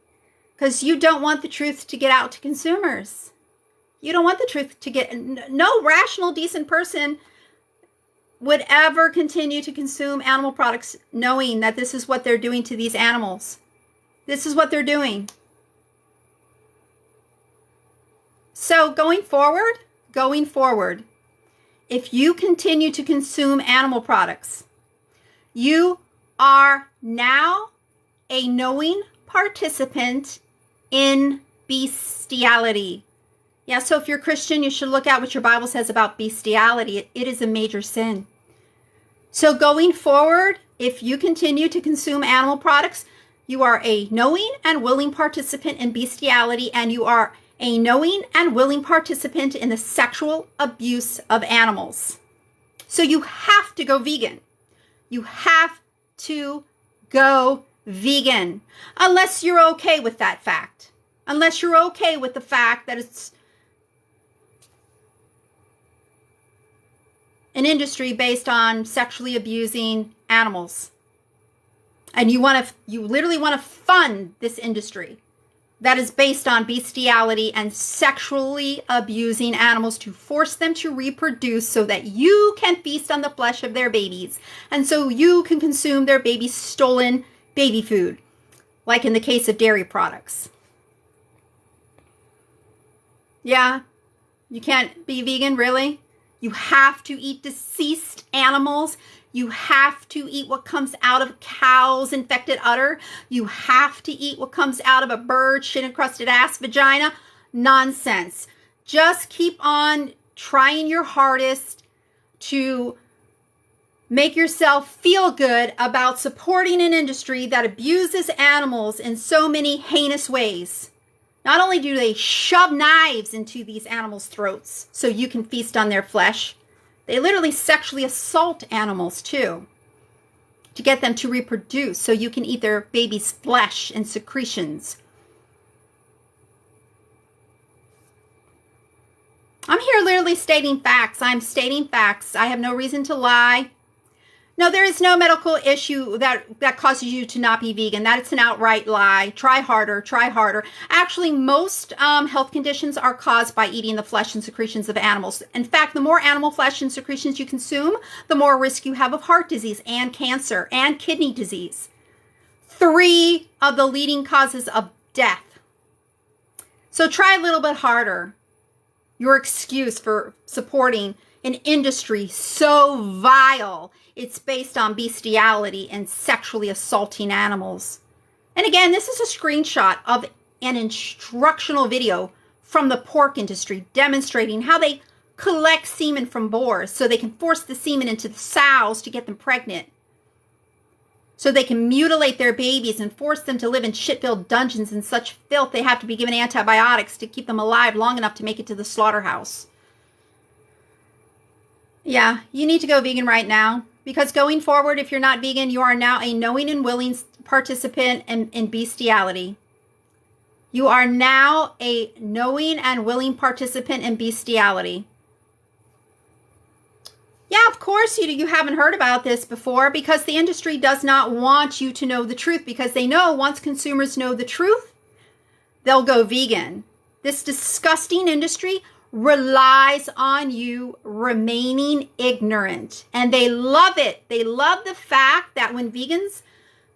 Because you don't want the truth to get out to consumers. You don't want the truth to get... No rational, decent person would ever continue to consume animal products knowing that this is what they're doing to these animals. This is what they're doing. So going forward, if you continue to consume animal products, you are now a knowing participant in bestiality. Yeah, so if you're Christian, you should look at what your Bible says about bestiality. It is a major sin. So going forward, if you continue to consume animal products, you are a knowing and willing participant in bestiality, and you are a knowing and willing participant in the sexual abuse of animals. So you have to go vegan. You have to go vegan. Unless you're okay with that fact. Unless you're okay with the fact that it's an industry based on sexually abusing animals. And you literally want to fund this industry that is based on bestiality and sexually abusing animals to force them to reproduce so that you can feast on the flesh of their babies. And so you can consume their baby's stolen baby food, like in the case of dairy products. Yeah, you can't be vegan, really? You have to eat deceased animals. You have to eat what comes out of a cow's infected udder. You have to eat what comes out of a bird's shit-encrusted ass vagina. Nonsense. Just keep on trying your hardest to make yourself feel good about supporting an industry that abuses animals in so many heinous ways. Not only do they shove knives into these animals' throats so you can feast on their flesh, they literally sexually assault animals too to get them to reproduce so you can eat their baby's flesh and secretions. I'm here literally stating facts. I'm stating facts. I have no reason to lie. No, there is no medical issue that causes you to not be vegan. That is an outright lie. Try harder, try harder. Actually, most health conditions are caused by eating the flesh and secretions of animals. In fact, the more animal flesh and secretions you consume, the more risk you have of heart disease and cancer and kidney disease. 3 of the leading causes of death. So try a little bit harder. Your excuse for supporting an industry so vile. It's based on bestiality and sexually assaulting animals. And again, this is a screenshot of an instructional video from the pork industry demonstrating how they collect semen from boars so they can force the semen into the sows to get them pregnant. So they can mutilate their babies and force them to live in shit-filled dungeons in such filth they have to be given antibiotics to keep them alive long enough to make it to the slaughterhouse. Yeah, you need to go vegan right now. Because going forward, if you're not vegan, you are now a knowing and willing participant in bestiality. You are now a knowing and willing participant in bestiality. Yeah, of course you haven't heard about this before because the industry does not want you to know the truth because they know once consumers know the truth, they'll go vegan. This disgusting industry relies on you remaining ignorant. And they love it. They love the fact that when vegans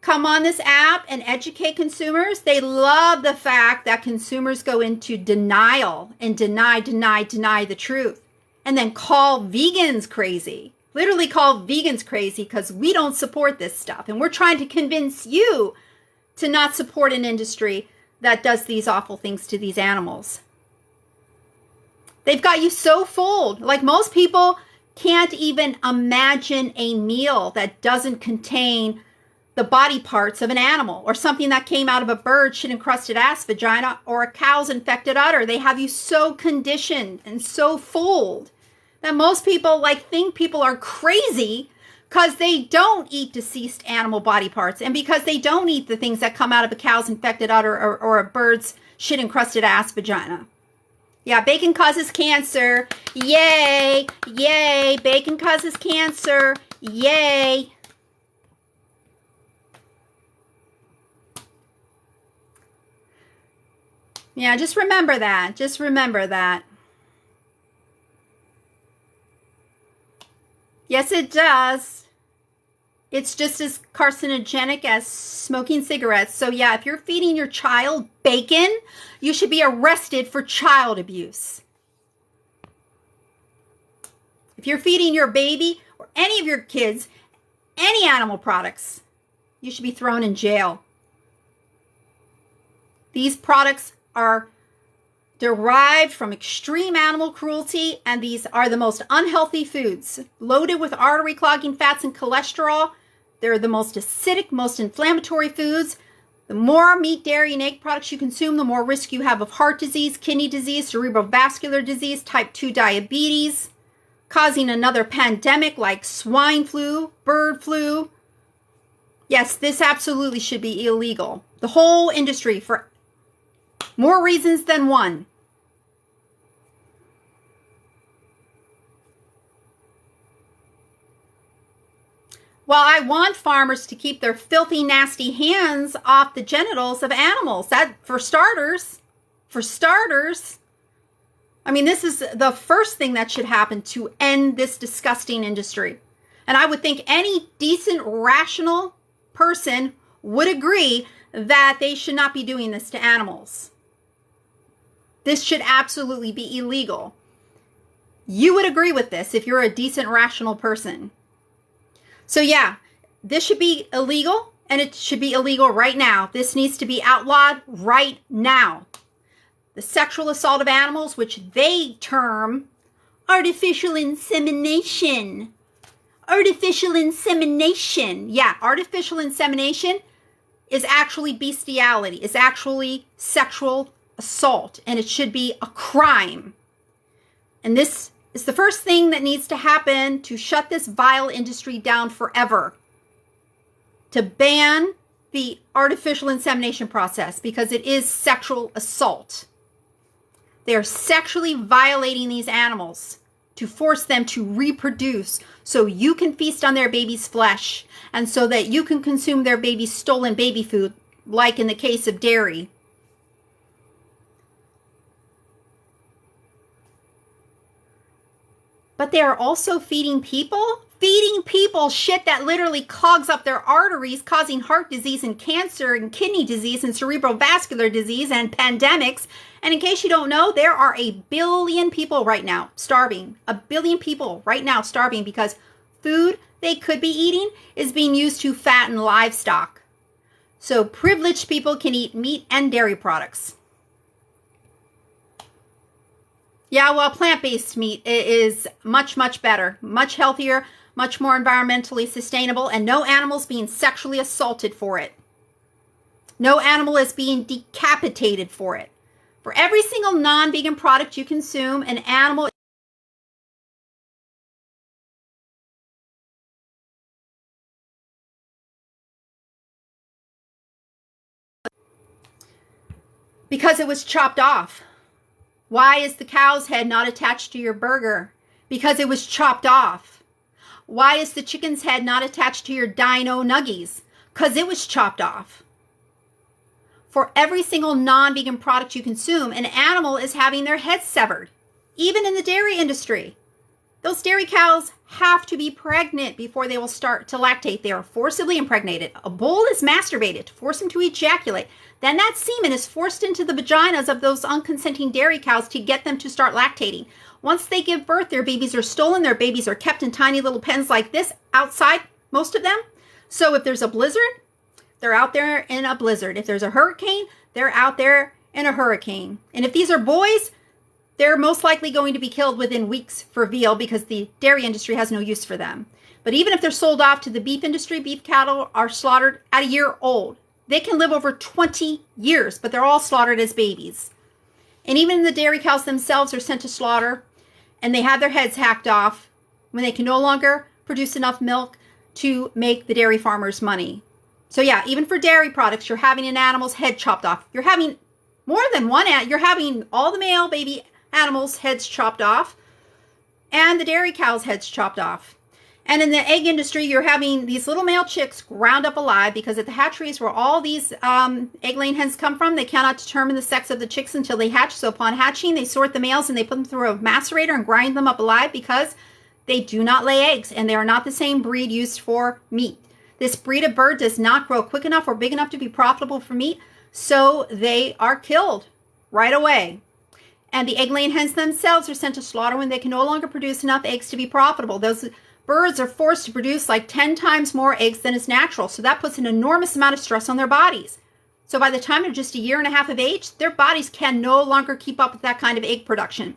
come on this app and educate consumers, they love the fact that consumers go into denial and deny the truth. And then call vegans crazy. Literally call vegans crazy because we don't support this stuff. And we're trying to convince you to not support an industry that does these awful things to these animals. They've got you so fooled. Like, most people can't even imagine a meal that doesn't contain the body parts of an animal, or something that came out of a bird's shit-encrusted ass vagina, or a cow's infected udder. They have you so conditioned and so fooled that most people think people are crazy because they don't eat deceased animal body parts, and because they don't eat the things that come out of a cow's infected udder or a bird's shit-encrusted ass vagina. Yeah, bacon causes cancer. Yay! Yay! Bacon causes cancer. Yay! Yeah, just remember that. Just remember that. Yes, it does. It's just as carcinogenic as smoking cigarettes. So yeah, if you're feeding your child bacon, you should be arrested for child abuse. If you're feeding your baby or any of your kids any animal products, you should be thrown in jail. These products are derived from extreme animal cruelty, and these are the most unhealthy foods, loaded with artery clogging fats and cholesterol. They're the most acidic, most inflammatory foods. The more meat, dairy, and egg products you consume, the more risk you have of heart disease, kidney disease, cerebrovascular disease, type 2 diabetes, causing another pandemic like swine flu, bird flu. Yes, this absolutely should be illegal. The whole industry, for more reasons than one. Well, I want farmers to keep their filthy, nasty hands off the genitals of animals. That, for starters. I mean, this is the first thing that should happen to end this disgusting industry. And I would think any decent, rational person would agree that they should not be doing this to animals. This should absolutely be illegal. You would agree with this if you're a decent, rational person. So yeah, this should be illegal, and it should be illegal right now. This needs to be outlawed right now. The sexual assault of animals, which they term artificial insemination. Artificial insemination. Yeah, artificial insemination is actually bestiality. It's actually sexual assault, and it should be a crime. And this is the first thing that needs to happen to shut this vile industry down forever. To ban the artificial insemination process, because it is sexual assault. They are sexually violating these animals to force them to reproduce so you can feast on their baby's flesh, and so that you can consume their baby's stolen baby food, like in the case of dairy. But they are also feeding people shit that literally clogs up their arteries, causing heart disease and cancer and kidney disease and cerebrovascular disease and pandemics. And in case you don't know, there are 1 billion people right now starving. 1 billion people right now starving because food they could be eating is being used to fatten livestock. So privileged people can eat meat and dairy products. Yeah, well, plant-based meat is much, much better, much healthier, much more environmentally sustainable, and no animal's being sexually assaulted for it. No animal is being decapitated for it. For every single non-vegan product you consume, an animal because it was chopped off. Why is the cow's head not attached to your burger? Because it was chopped off. Why is the chicken's head not attached to your dino nuggies? Because it was chopped off. For every single non-vegan product you consume, an animal is having their head severed. Even in the dairy industry. Those dairy cows have to be pregnant before they will start to lactate. They are forcibly impregnated. A bull is masturbated to force him to ejaculate. Then that semen is forced into the vaginas of those unconsenting dairy cows to get them to start lactating. Once they give birth, their babies are stolen. Their babies are kept in tiny little pens like this outside, most of them. So if there's a blizzard, they're out there in a blizzard. If there's a hurricane, they're out there in a hurricane. And if these are boys, they're most likely going to be killed within weeks for veal because the dairy industry has no use for them. But even if they're sold off to the beef industry, beef cattle are slaughtered at a year old. They can live over 20 years, but they're all slaughtered as babies. And even the dairy cows themselves are sent to slaughter, and they have their heads hacked off when they can no longer produce enough milk to make the dairy farmers money. So yeah, even for dairy products, you're having an animal's head chopped off. You're having more than one, you're having all the male baby animals' heads chopped off and the dairy cows' heads chopped off. And in the egg industry, you're having these little male chicks ground up alive because at the hatcheries where all these egg-laying hens come from, they cannot determine the sex of the chicks until they hatch. So upon hatching, they sort the males and they put them through a macerator and grind them up alive because they do not lay eggs and they are not the same breed used for meat. This breed of bird does not grow quick enough or big enough to be profitable for meat, so they are killed right away. And the egg-laying hens themselves are sent to slaughter when they can no longer produce enough eggs to be profitable. Those birds are forced to produce like 10 times more eggs than is natural, so that puts an enormous amount of stress on their bodies. So by the time they're just a year and a half of age, their bodies can no longer keep up with that kind of egg production.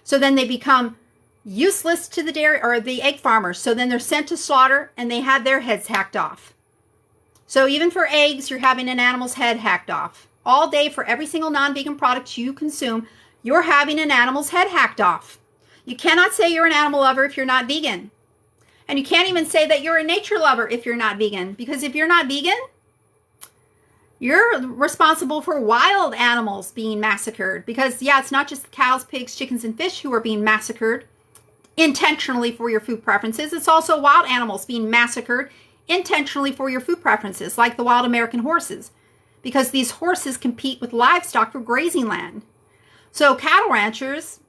So then they become useless to the dairy or the egg farmers. So then they're sent to slaughter and they have their heads hacked off. So even for eggs, you're having an animal's head hacked off. All day for every single non-vegan product you consume, you're having an animal's head hacked off. You cannot say you're an animal lover if you're not vegan. And you can't even say that you're a nature lover if you're not vegan. Because if you're not vegan, you're responsible for wild animals being massacred. Because yeah, it's not just the cows, pigs, chickens, and fish who are being massacred intentionally for your food preferences. It's also wild animals being massacred intentionally for your food preferences, like the wild American horses, because these horses compete with livestock for grazing land. So cattle ranchers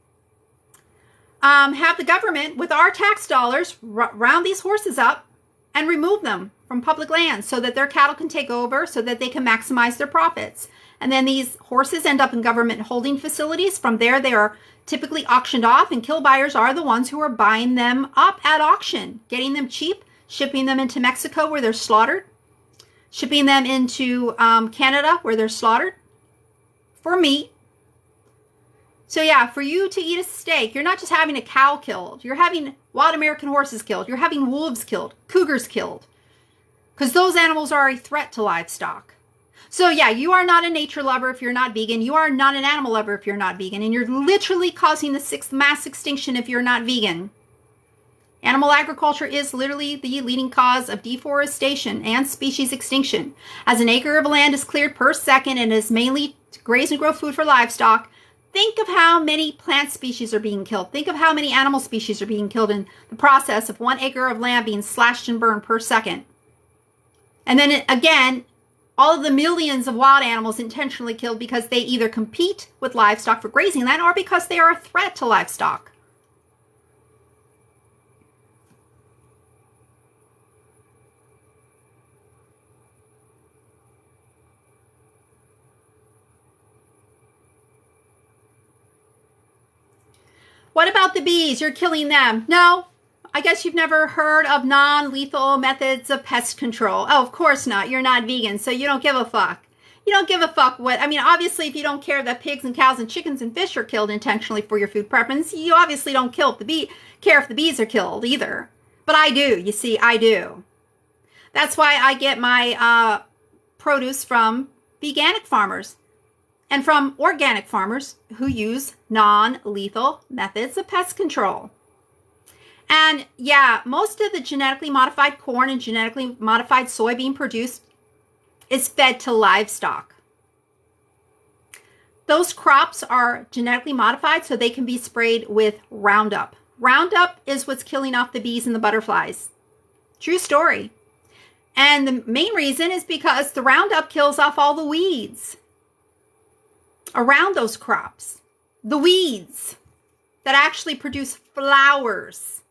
have the government, with our tax dollars, round these horses up and remove them from public lands so that their cattle can take over, so that they can maximize their profits. And then these horses end up in government holding facilities. From there, they are typically auctioned off, and kill buyers are the ones who are buying them up at auction, getting them cheap, shipping them into Mexico where they're slaughtered, shipping them into Canada where they're slaughtered for meat. So yeah, for you to eat a steak, you're not just having a cow killed. You're having wild American horses killed. You're having wolves killed, cougars killed, because those animals are a threat to livestock. So yeah, you are not a nature lover if you're not vegan. You are not an animal lover if you're not vegan. And you're literally causing the 6th mass extinction if you're not vegan. Animal agriculture is literally the leading cause of deforestation and species extinction. As an acre of land is cleared per second and is mainly to graze and grow food for livestock, think of how many plant species are being killed. Think of how many animal species are being killed in the process of 1 acre of land being slashed and burned per second. And then again, all of the millions of wild animals intentionally killed because they either compete with livestock for grazing land or because they are a threat to livestock. What about the bees? You're killing them. No, I guess you've never heard of non-lethal methods of pest control. Oh, of course not. You're not vegan, so you don't give a fuck. You don't give a fuck what, I mean, obviously, if you don't care that pigs and cows and chickens and fish are killed intentionally for your food preference, you obviously don't care if the bees are killed either. But I do. You see, I do. That's why I get my produce from veganic farmers and from organic farmers who use non-lethal methods of pest control. And yeah, most of the genetically modified corn and genetically modified soy being produced is fed to livestock. Those crops are genetically modified so they can be sprayed with Roundup. Roundup is what's killing off the bees and the butterflies. True story. And the main reason is because the Roundup kills off all the weeds around those crops. The weeds that actually produce flowers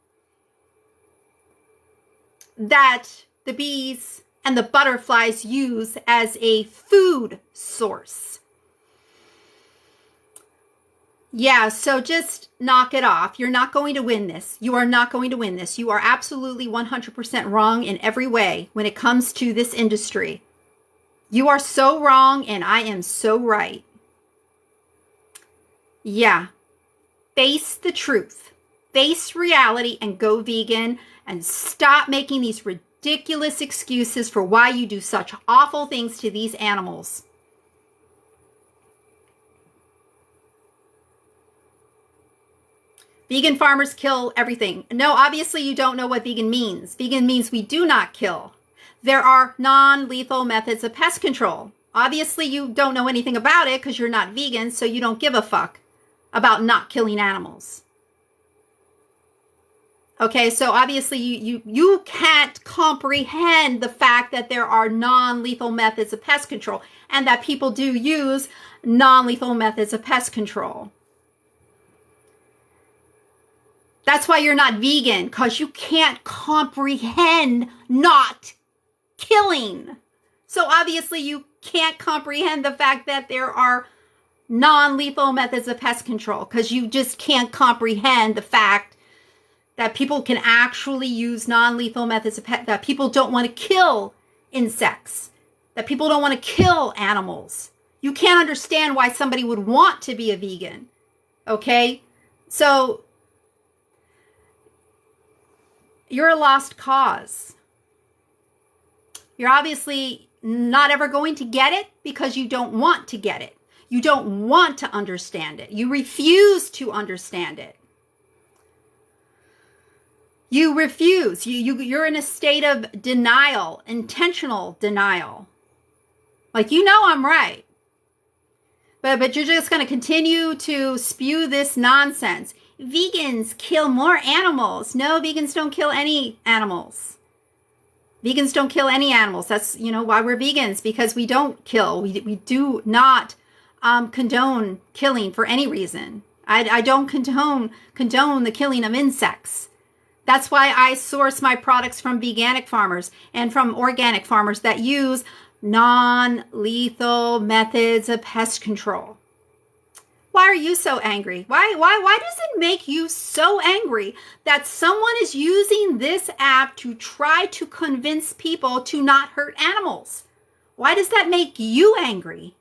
that the bees and the butterflies use as a food source. Yeah, so just knock it off. You're not going to win this. You are not going to win this. You are absolutely 100% wrong in every way when it comes to this industry. You are so wrong and I am so right. Yeah. Face the truth. Face reality and go vegan and stop making these ridiculous excuses for why you do such awful things to these animals. Vegan farmers kill everything. No, obviously you don't know what vegan means. Vegan means we do not kill. There are non-lethal methods of pest control. Obviously you don't know anything about it because you're not vegan, so you don't give a fuck about not killing animals. Okay, so obviously you can't comprehend the fact that there are non-lethal methods of pest control and that people do use non-lethal methods of pest control. That's why you're not vegan, because you can't comprehend not killing. So obviously you can't comprehend the fact that there are non-lethal methods of pest control, because you just can't comprehend the fact that people can actually use non-lethal methods of that people don't want to kill insects, that people don't want to kill animals. You can't understand why somebody would want to be a vegan. Okay? So you're a lost cause. You're obviously not ever going to get it because you don't want to get it. You don't want to understand it. You refuse to understand it. You refuse. You're in a state of denial, intentional denial. Like, you know I'm right. But you're just going to continue to spew this nonsense. Vegans kill more animals. No, vegans don't kill any animals. Vegans don't kill any animals. That's, why we're vegans, because we don't kill. We do not condone killing for any reason. I don't condone the killing of insects. That's why I source my products from veganic farmers and from organic farmers that use non-lethal methods of pest control. Why are you so angry? Why does it make you so angry that someone is using this app to try to convince people to not hurt animals? Why does that make you angry?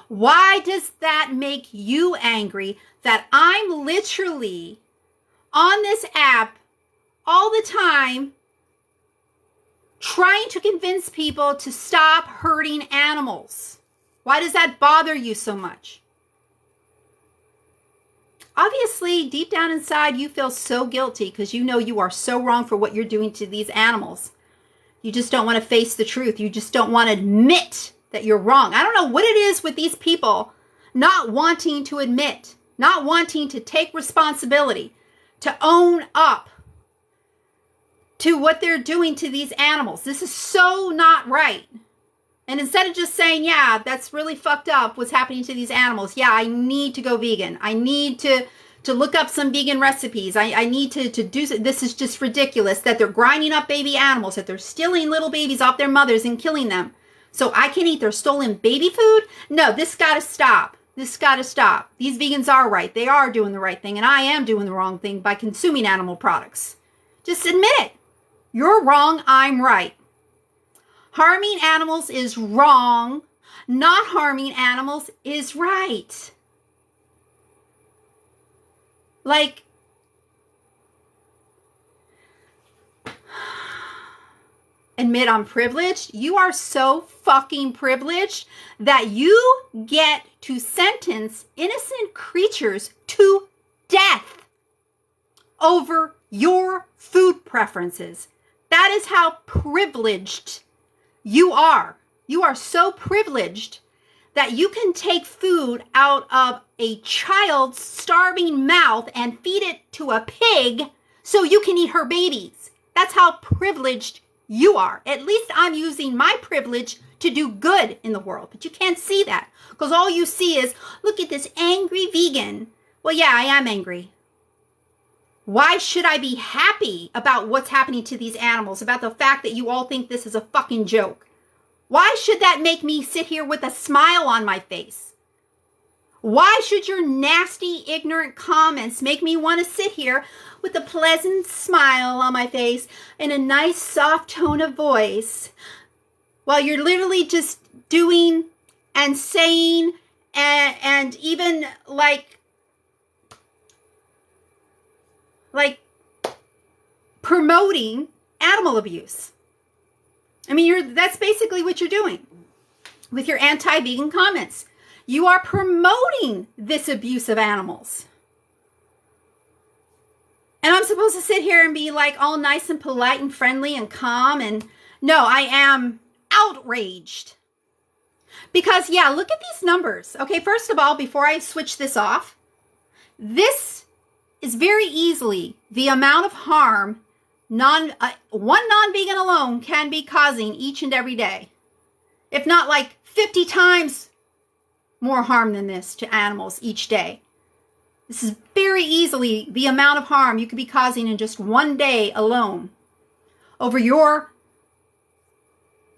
Why does that make you angry that I'm literally on this app all the time trying to convince people to stop hurting animals? Why does that bother you so much? Obviously, deep down inside, you feel so guilty because you know you are so wrong for what you're doing to these animals. You just don't want to face the truth. You just don't want to admit that you're wrong. I don't know what it is with these people not wanting to admit, not wanting to take responsibility, to own up to what they're doing to these animals. This is so not right. And instead of just saying, yeah, that's really fucked up what's happening to these animals. Yeah, I need to go vegan. I need to look up some vegan recipes. I need to do, this is just ridiculous that they're grinding up baby animals, that they're stealing little babies off their mothers and killing them. So I can eat their stolen baby food? No, this got to stop. This got to stop. These vegans are right. They are doing the right thing. And I am doing the wrong thing by consuming animal products. Just admit it. You're wrong. I'm right. Harming animals is wrong. Not harming animals is right. Like, admit I'm privileged. You are so fucking privileged that you get to sentence innocent creatures to death over your food preferences. That is how privileged you are. You are so privileged that you can take food out of a child's starving mouth and feed it to a pig so you can eat her babies. That's how privileged you are. At least I'm using my privilege to do good in the world. But you can't see that because all you see is, look at this angry vegan. Well, yeah, I am angry. Why should I be happy about what's happening to these animals, about the fact that you all think this is a fucking joke? Why should that make me sit here with a smile on my face? Why should your nasty, ignorant comments make me want to sit here with a pleasant smile on my face and a nice, soft tone of voice while you're literally just doing and saying and even like promoting animal abuse. I mean, that's basically what you're doing with your anti-vegan comments. You are promoting this abuse of animals. And I'm supposed to sit here and be like all nice and polite and friendly and calm. And no, I am outraged. Because, yeah, look at these numbers. Okay, first of all, before I switch this off, this is very easily the amount of harm one non-vegan alone can be causing each and every day. If not like 50 times more harm than this to animals each day. This is very easily the amount of harm you could be causing in just one day alone over your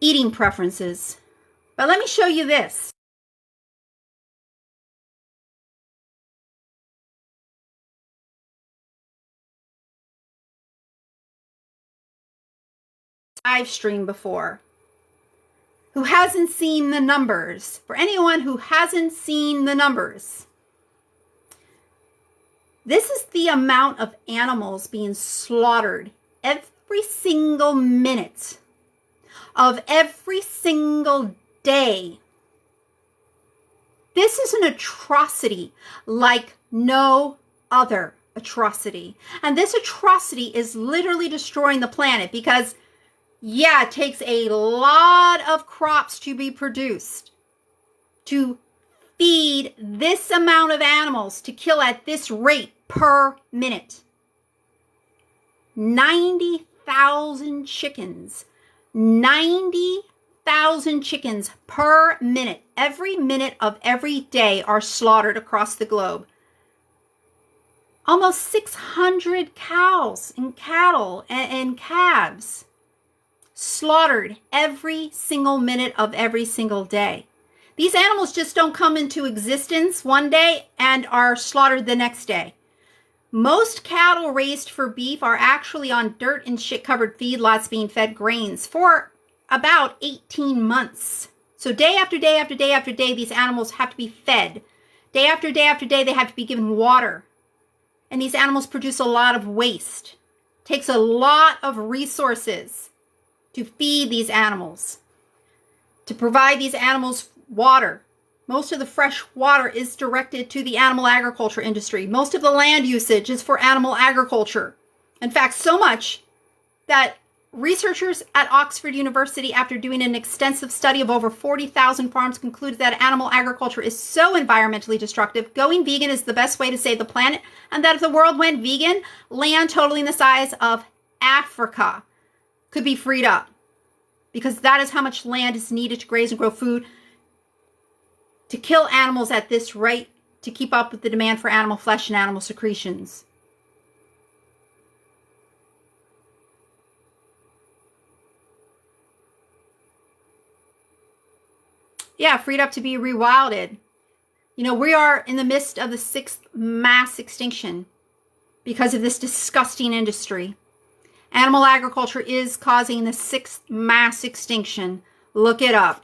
eating preferences. But let me show you this. Live stream before. Who hasn't seen the numbers? For anyone who hasn't seen the numbers, this is the amount of animals being slaughtered every single minute of every single day. This is an atrocity like no other atrocity. And this atrocity is literally destroying the planet because, yeah, it takes a lot of crops to be produced to feed this amount of animals to kill at this rate per minute. 90,000 chickens. 90,000 chickens per minute. Every minute of every day are slaughtered across the globe. Almost 600 cows and cattle and calves slaughtered every single minute of every single day. These animals just don't come into existence one day and are slaughtered the next day. Most cattle raised for beef are actually on dirt and shit covered feedlots being fed grains for about 18 months. So day after day after day after day, these animals have to be fed. Day after day after day, they have to be given water. And these animals produce a lot of waste. It takes a lot of resources to feed these animals, to provide these animals water. Most of the fresh water is directed to the animal agriculture industry. Most of the land usage is for animal agriculture. In fact, so much that researchers at Oxford University, after doing an extensive study of over 40,000 farms, concluded that animal agriculture is so environmentally destructive, going vegan is the best way to save the planet, and that if the world went vegan, land totaling the size of Africa could be freed up, because that is how much land is needed to graze and grow food, to kill animals at this rate, to keep up with the demand for animal flesh and animal secretions. Yeah, freed up to be rewilded. You know, we are in the midst of the 6th mass extinction because of this disgusting industry. Animal agriculture is causing the 6th mass extinction. Look it up.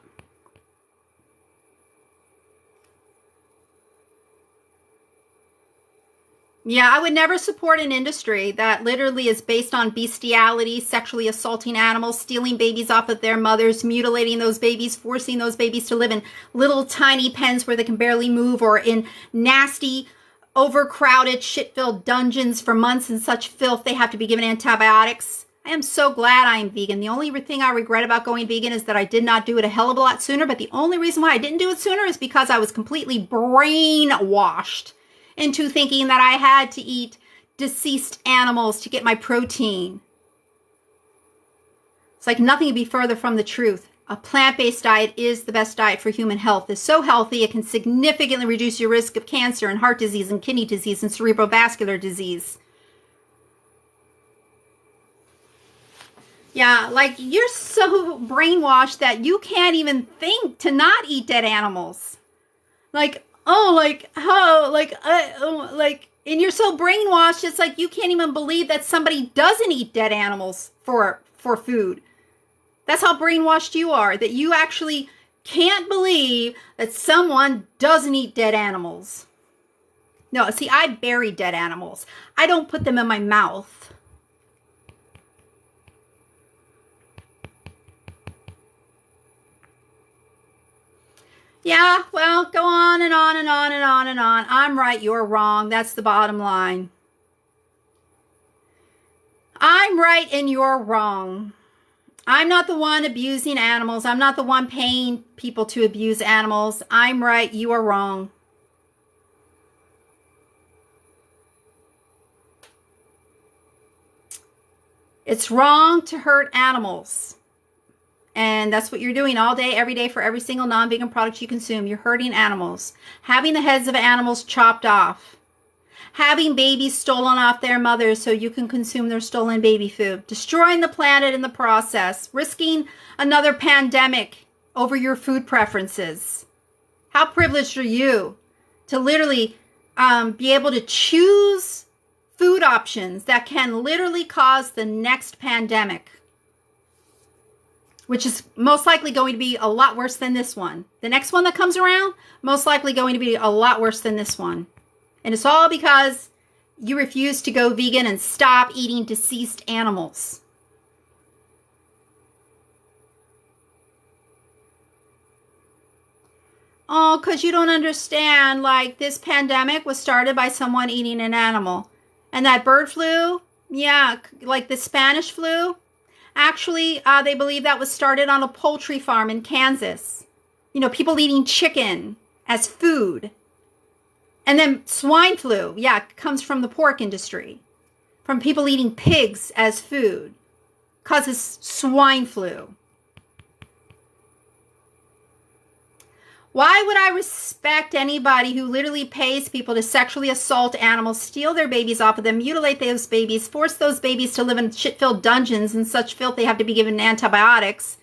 Yeah, I would never support an industry that literally is based on bestiality, sexually assaulting animals, stealing babies off of their mothers, mutilating those babies, forcing those babies to live in little tiny pens where they can barely move, or in nasty, overcrowded, shit-filled dungeons for months in such filth they have to be given antibiotics. I am so glad I am vegan. The only thing I regret about going vegan is that I did not do it a hell of a lot sooner, but the only reason why I didn't do it sooner is because I was completely brainwashed into thinking that I had to eat deceased animals to get my protein. It's like nothing could be further from the truth. A plant-based diet is the best diet for human health. It's so healthy, it can significantly reduce your risk of cancer and heart disease and kidney disease and cerebrovascular disease. Yeah, like you're so brainwashed that you can't even think to not eat dead animals. Like, oh, like, how, like, and you're so brainwashed, it's like you can't even believe that somebody doesn't eat dead animals for food. That's how brainwashed you are, that you actually can't believe that someone doesn't eat dead animals. No, see, I bury dead animals. I don't put them in my mouth. Yeah, well, go on and on and on and on and on. I'm right, you're wrong. That's the bottom line. I'm right and you're wrong. I'm not the one abusing animals. I'm not the one paying people to abuse animals. I'm right, you are wrong. It's wrong to hurt animals. And that's what you're doing all day, every day for every single non-vegan product you consume. You're hurting animals. Having the heads of animals chopped off. Having babies stolen off their mothers so you can consume their stolen baby food. Destroying the planet in the process. Risking another pandemic over your food preferences. How privileged are you to literally be able to choose food options that can literally cause the next pandemic? Which is most likely going to be a lot worse than this one. The next one that comes around, most likely going to be a lot worse than this one. And it's all because you refuse to go vegan and stop eating deceased animals. Oh, because you don't understand, like, this pandemic was started by someone eating an animal. And that bird flu, yeah, like the Spanish flu, actually, they believe that was started on a poultry farm in Kansas. You know, people eating chicken as food. And then swine flu, yeah, comes from the pork industry. From people eating pigs as food. Causes swine flu. Why would I respect anybody who literally pays people to sexually assault animals, steal their babies off of them, mutilate those babies, force those babies to live in shit-filled dungeons and such filth they have to be given antibiotics?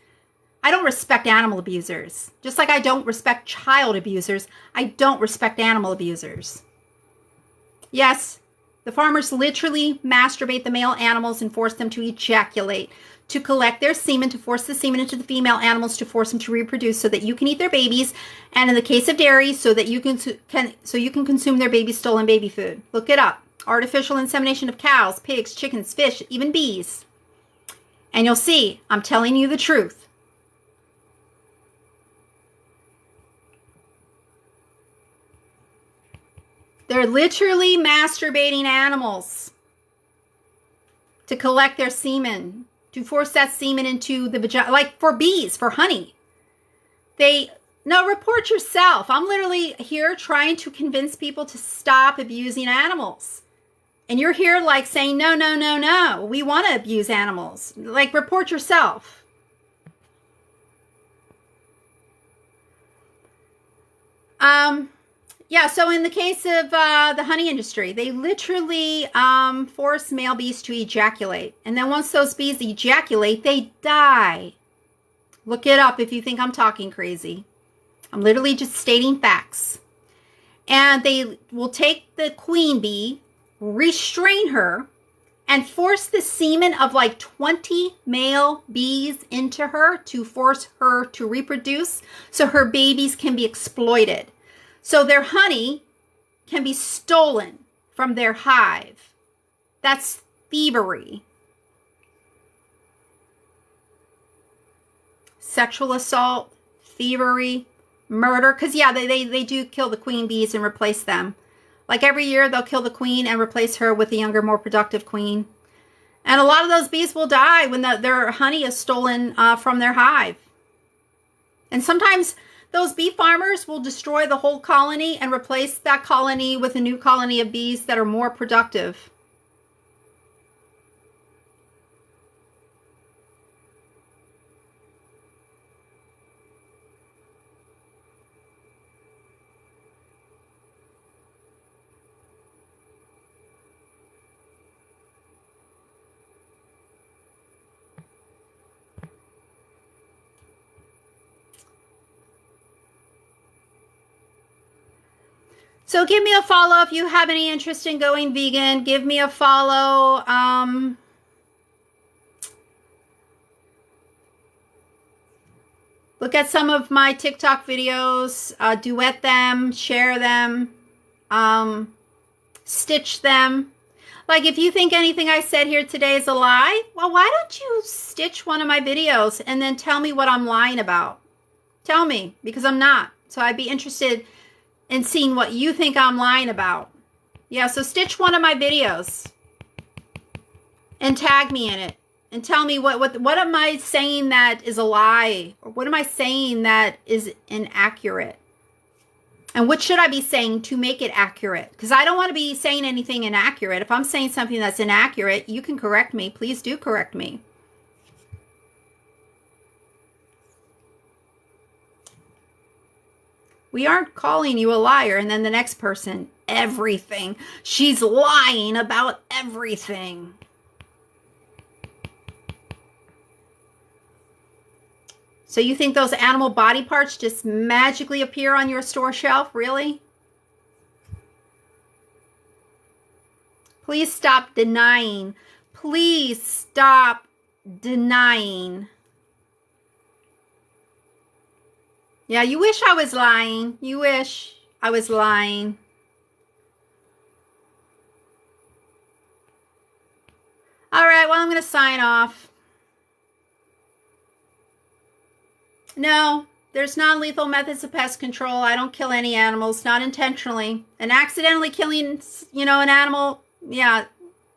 I don't respect animal abusers. Just like I don't respect child abusers, I don't respect animal abusers. Yes, the farmers literally masturbate the male animals and force them to ejaculate, to collect their semen, to force the semen into the female animals, to force them to reproduce so that you can eat their babies, and in the case of dairy, so that you can consume their baby's stolen baby food. Look it up. Artificial insemination of cows, pigs, chickens, fish, even bees. And you'll see, I'm telling you the truth. They're literally masturbating animals to collect their semen, to force that semen into the vagina, like for bees, for honey. No, report yourself. I'm literally here trying to convince people to stop abusing animals. And you're here like saying, no, no, no, no, we want to abuse animals. Like, report yourself. Yeah, so in the case of the honey industry, they literally force male bees to ejaculate. And then once those bees ejaculate, they die. Look it up if you think I'm talking crazy. I'm literally just stating facts. And they will take the queen bee, restrain her, and force the semen of like 20 male bees into her to force her to reproduce so her babies can be exploited. So their honey can be stolen from their hive. That's thievery. Sexual assault, thievery, murder. Because, yeah, they do kill the queen bees and replace them. Like every year, they'll kill the queen and replace her with a younger, more productive queen. And a lot of those bees will die when their honey is stolen from their hive. And sometimes those bee farmers will destroy the whole colony and replace that colony with a new colony of bees that are more productive. So give me a follow if you have any interest in going vegan. Give me a follow. Look at some of my TikTok videos, duet them, share them, stitch them. Like, if you think anything I said here today is a lie, well, why don't you stitch one of my videos and then tell me what I'm lying about? Tell me, because I'm not. So I'd be interested in seeing what you think I'm lying about. Yeah, so stitch one of my videos and tag me in it and tell me what am I saying that is a lie, or what am I saying that is inaccurate? And what should I be saying to make it accurate? Because I don't want to be saying anything inaccurate. If I'm saying something that's inaccurate, you can correct me. Please do correct me. We aren't calling you a liar and then the next person, everything. She's lying about everything. So you think those animal body parts just magically appear on your store shelf? Really? Please stop denying. Please stop denying. Yeah, you wish I was lying. You wish I was lying. All right, well, I'm going to sign off. No, there's non-lethal methods of pest control. I don't kill any animals, not intentionally. And accidentally killing, an animal, yeah,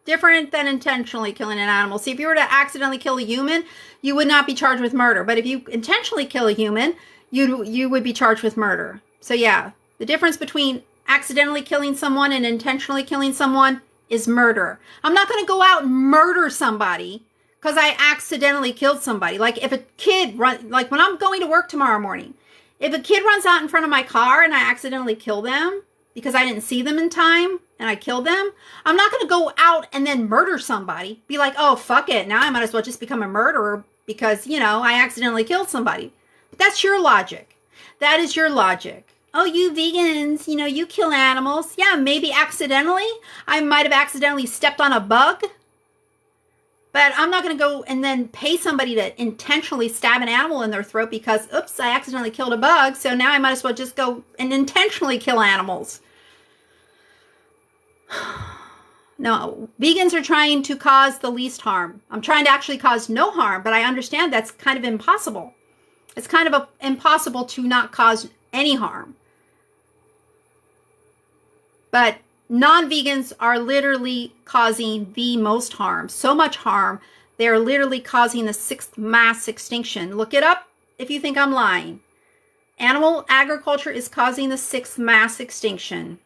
different than intentionally killing an animal. See, if you were to accidentally kill a human, you would not be charged with murder. But if you intentionally kill a human, you would be charged with murder. So yeah, the difference between accidentally killing someone and intentionally killing someone is murder. I'm not going to go out and murder somebody because I accidentally killed somebody. Like if a kid like when I'm going to work tomorrow morning, if a kid runs out in front of my car and I accidentally kill them because I didn't see them in time and I killed them, I'm not going to go out and then murder somebody. Be like, oh, fuck it. Now I might as well just become a murderer because, I accidentally killed somebody. But that's your logic. That is your logic. Oh, you vegans, you kill animals. Yeah, maybe accidentally. I might have accidentally stepped on a bug. But I'm not going to go and then pay somebody to intentionally stab an animal in their throat because, oops, I accidentally killed a bug. So now I might as well just go and intentionally kill animals. No, vegans are trying to cause the least harm. I'm trying to actually cause no harm, but I understand that's kind of impossible. It's kind of impossible to not cause any harm. But non-vegans are literally causing the most harm. So much harm. They are literally causing the 6th mass extinction. Look it up if you think I'm lying. Animal agriculture is causing the 6th mass extinction.